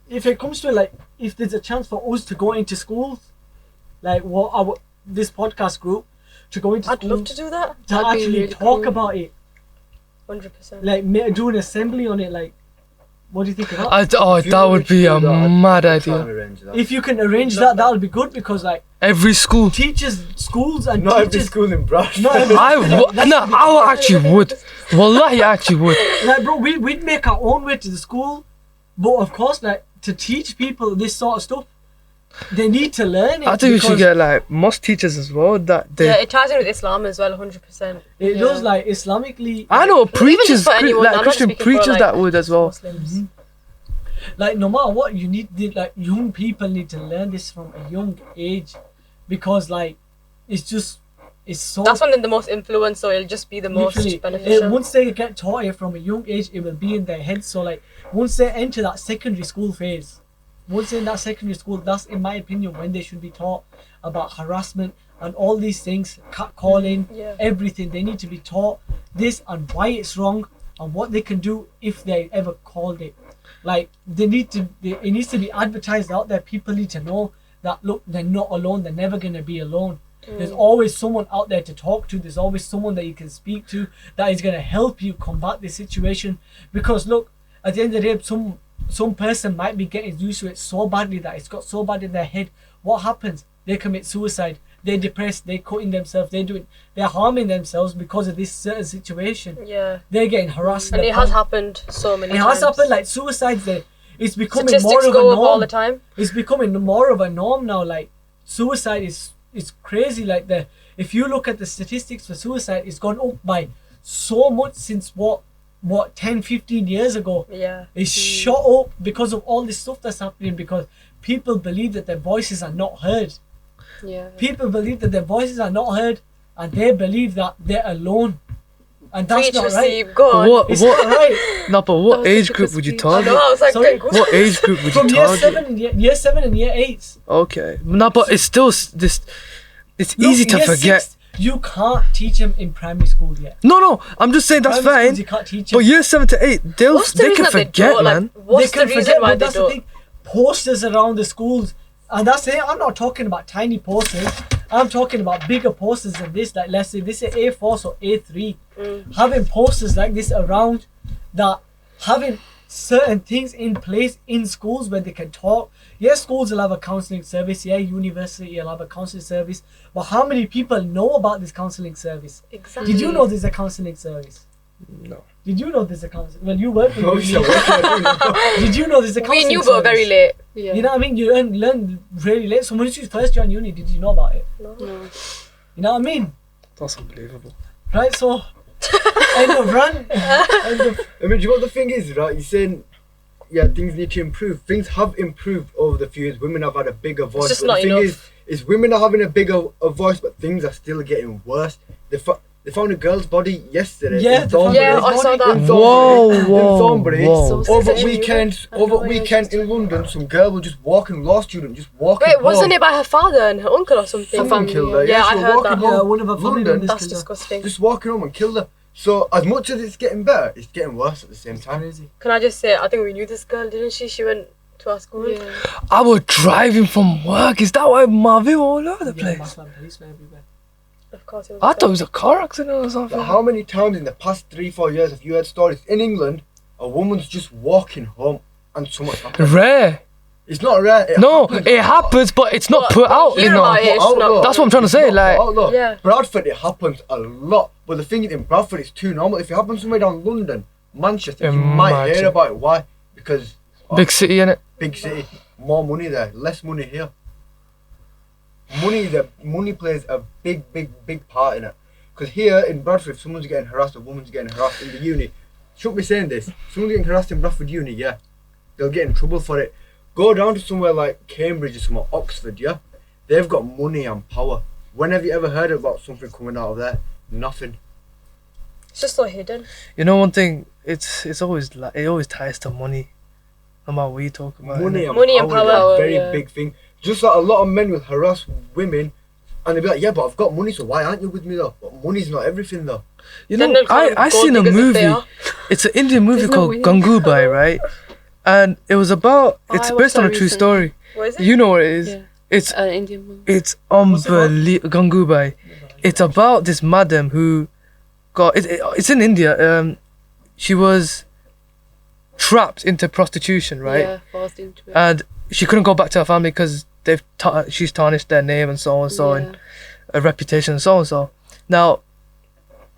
if it comes to it, like, if there's a chance for us to go into schools, like this podcast group, to go into I'd schools, love to do that. to That'd be actually really talk cool. about it, 100%. like do an assembly on it. Like, what do you think of that? If you That manage would to be do a that, I'd mad try idea. and arrange that. If you can arrange that, that'll be good because like Every school. teachers, schools, and Not every teachers. school in Brash. Not every- I actually would. Wallahi, I actually would. Like, bro, we'd make our own way to the school, but of course, like, to teach people this sort of stuff, they need to learn it. I think we should because get like most teachers as well that they. Yeah, it ties in with Islam as well, 100%. it Yeah. does, like, Islamically. I know just preachers, for anyone, I'm not Christian speaking for, preachers like, that would as well. Muslims. Like, no matter what, you need, like, young people need to learn this from a young age, because, like, it's so. That's when they're the most influenced, so it'll just be the most literally, beneficial. once they get taught it from a young age, it will be in their heads. So, like, once they enter that secondary school phase, once they're in that secondary school, that's, in my opinion, when they should be taught about harassment and all these things, catcalling, Yeah. everything. They need to be taught this and why it's wrong and what they can do if they ever called it. Like it needs to be advertised out there. People need to know that look, they're not alone. They're never gonna be alone. There's always someone out there to talk to. There's always someone that you can speak to that is gonna help you combat this situation. Because look, at the end of the day, some person might be getting used to it so badly that it's got so bad in their head. What happens? They commit suicide. They're depressed. They're cutting themselves. They're harming themselves because of this certain situation. Yeah. They're getting harassed. And it has happened so many times. It has happened, like suicides. It's becoming Statistics more of a go norm. up all the time. It's becoming more of a norm now. Like suicide is crazy. Like if you look at the statistics for suicide, it's gone up by so much since what 10, 15 years ago. Yeah. It's shot up because of all this stuff that's happening, because people believe that their voices are not heard. Yeah. People believe that their voices are not heard, and they believe that they're alone. And that's not right. Go on. What? It's not right. No, but what age group would you I target? know, I was like, Sorry? What age group would you From target? year 7 and year 8. Okay. No, but it's still this. It's Look, easy to year forget. 6, you can't teach them in primary school yet. No, I'm just saying that's Primary schools, fine. you can't teach But them. year 7 to 8, What's the they reason can that they forget, don't? man. Like, what's They can the reason forget, why but they that's the don't? thing. Posters around the schools, and that's it. I'm not talking about tiny posters. I'm talking about bigger posters than this. Like, let's say this is A4 or A3. Having posters like this around, that having certain things in place in schools where they can talk. Yes, schools will have a counselling service. Yeah, university will have a counselling service. But how many people know about this counselling service? Exactly. Did you know there's a counselling service? No. Did you know there's a counselling? Well, you work with Oh, uni. shit, what? Did you know there's a We counselling knew, service? but very late. Yeah. You know what I mean? You learn really late. So once you first joined uni, did you know about it? No. You know what I mean? That's unbelievable. Right, so end of rant. End of, I mean, do you know what the thing is, right? You're saying, yeah, things need to improve. Things have improved over the few years. Women have had a bigger voice. just But not the thing enough. is women are having a bigger voice, but things are still getting worse. They found a girl's body yesterday. Yeah, in they found Thornbury. Yeah, I saw that. In Whoa, Thornbury. whoa, In Thornbury. whoa. So Over sensitive. weekend, I have no idea she's in London, some girl was just walking, law student, just walking. Wait, wasn't home. it by her father and her uncle or something? Someone family, killed her. yeah, she I was heard walking that. home. yeah, one of her family London, members That's killed her. disgusting. just walking home and killed her. So as much as it's getting better, it's getting worse at the same It's time. crazy. Can I just say, I think we knew this girl, didn't she? She went to our school. Yeah. I was driving from work. Is that why Marvin all over the Yeah, place? Muslim policemen everywhere. Of course, it was. I thought it was a car accident or something. Like, how many times in the past 3-4 years have you heard stories in England? A woman's just walking home and someone's happened. Rare. It's not rare. No, it happens, but it's not put out. hear about it, it's not- That's what I'm trying to say. Like, Yeah. Bradford, it happens a lot. But the thing is, in Bradford, it's too normal. If it happens somewhere down London, Manchester, you might Imagine. hear about it. Why? Because big city, innit? big city, more money there, less money here. Money plays a big part in it. Because here in Bradford, if someone's getting harassed, a woman's getting harassed in the uni, shouldn't be saying this. If someone's getting harassed in Bradford uni, yeah, they'll get in trouble for it. Go down to somewhere like Cambridge or somewhere, Oxford, yeah, they've got money and power. When have you ever heard about something coming out of there? Nothing. It's just so hidden. You know one thing, it's always like it always ties to money. No matter what you talk about. Money innit? and Money and power is power, a very yeah. big thing. Just like a lot of men will harass women and they'll be like, yeah, but I've got money, so why aren't you with me though? But money's not everything though. You Then know, they'll call them I gold seen a diggers if they movie. are. It's an Indian movie There's no called way. Gangubai, right? And it was about. Oh, It's I based watched on a that true recently. story. What is it? You know what it is? Yeah. It's An Indian movie. it's What's it called? unbelievable. Gangubai. It's about this madam who got. It's in India. She was trapped into prostitution, right? Yeah, forced into it. And she couldn't go back to her family because she's tarnished their name and so and so and a reputation and so and so. Now,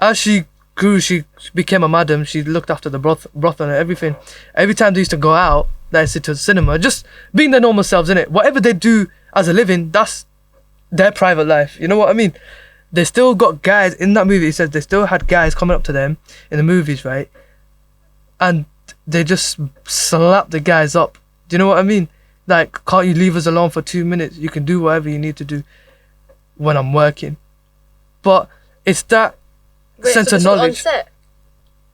as she grew, she became a madam. She looked after the brothel and everything. Every time they used to go out, they used to the cinema, just being their normal selves, innit? Whatever they do as a living, that's their private life. You know what I mean? They still got guys in that movie. It says they still had guys coming up to them in the movies, right? And they just slap the guys up. Do you know what I mean? Like, can't you leave us alone for 2 minutes? You can do whatever you need to do when I'm working. But it's that Wait, sense so of this was on knowledge. set?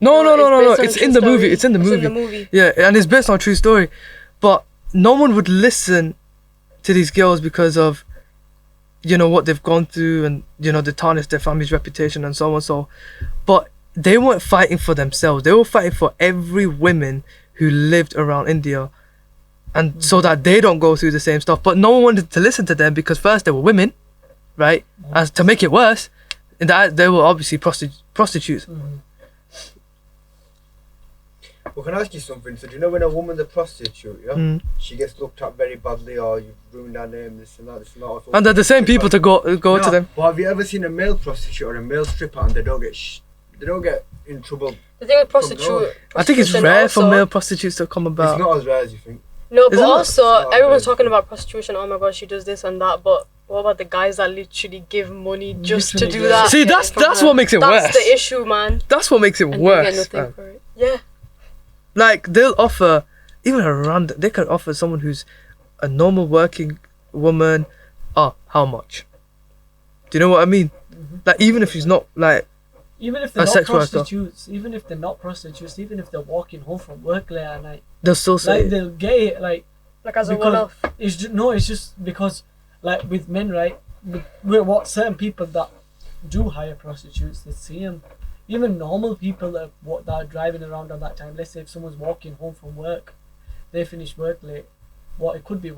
No. based on a It's true in the movie. story. It's in the It's movie. in the movie. Yeah, and it's based on a true story. But no one would listen to these girls because of, you know, what they've gone through and, you know, they tarnished their family's reputation and so on and so. But they weren't fighting for themselves. They were fighting for every woman who lived around India, and so that they don't go through the same stuff. But no one wanted to listen to them because first they were women, right? As to make it worse, that they were obviously prostitutes. Well, can I ask you something? So do you know when a woman's a prostitute, she gets looked at very badly, or you've ruined her name, this and that, or something. And they're the same people to go to them. But have you ever seen a male prostitute or a male stripper and they don't get in trouble? The thing with prostitution, I think it's rare for male prostitutes to come about. It's not as rare as you think. No, but Isn't it? also everyone's talking about prostitution. Oh my god, she does this and that. But what about the guys that literally give money just to do that? See, that's what makes it worse. That's the issue, man. That's what makes it And worse. they get nothing man. for it. Yeah. Like they'll offer even around. They could offer someone who's a normal working woman. How much? Do you know what I mean? Like even if she's not like. Even if they're A not sex worker. prostitutes, even if they're walking home from work late at night, They'll still say. like they'll get it Like as a because one-off. it's just because like with men, right? With what certain people that do hire prostitutes, they see them. Even normal people that are driving around at that time. Let's say if someone's walking home from work, they finish work late. It could be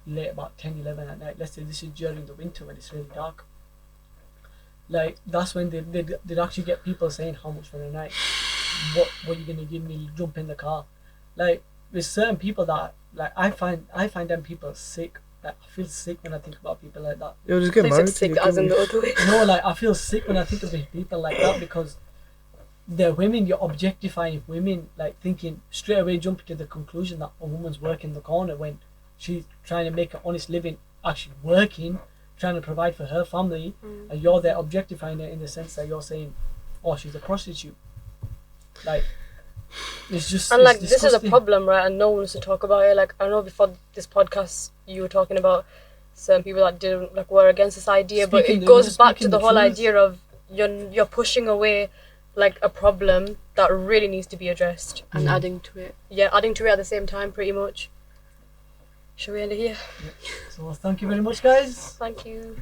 late about 10, 11 at night. Let's say this is during the winter when it's really dark. Like that's when they'd actually get people saying how much for the night. What are you gonna give me? Jump in the car. Like with certain people that like I find them people sick. Like I feel sick when I think about people like that. You'll just get Like married. sick to as your in the other way. No, like I feel sick when I think of people like that because they're women. You're objectifying women, like thinking straight away, jumping to the conclusion that a woman's working the corner when she's trying to make an honest living, actually working, trying to provide for her family, and you're there objectifying her in the sense that you're saying, "Oh, she's a prostitute." Like it's just And it's like this is a disgusting. problem, right? And no one wants to talk about it. Like I know before this podcast, you were talking about certain people that didn't were against this idea, but Speaking it the- goes back to speaking the the whole truth. idea of you're pushing away like a problem that really needs to be addressed. And adding to it. Yeah, adding to it at the same time, pretty much. Should we end it here? So thank you very much, guys. Thank you.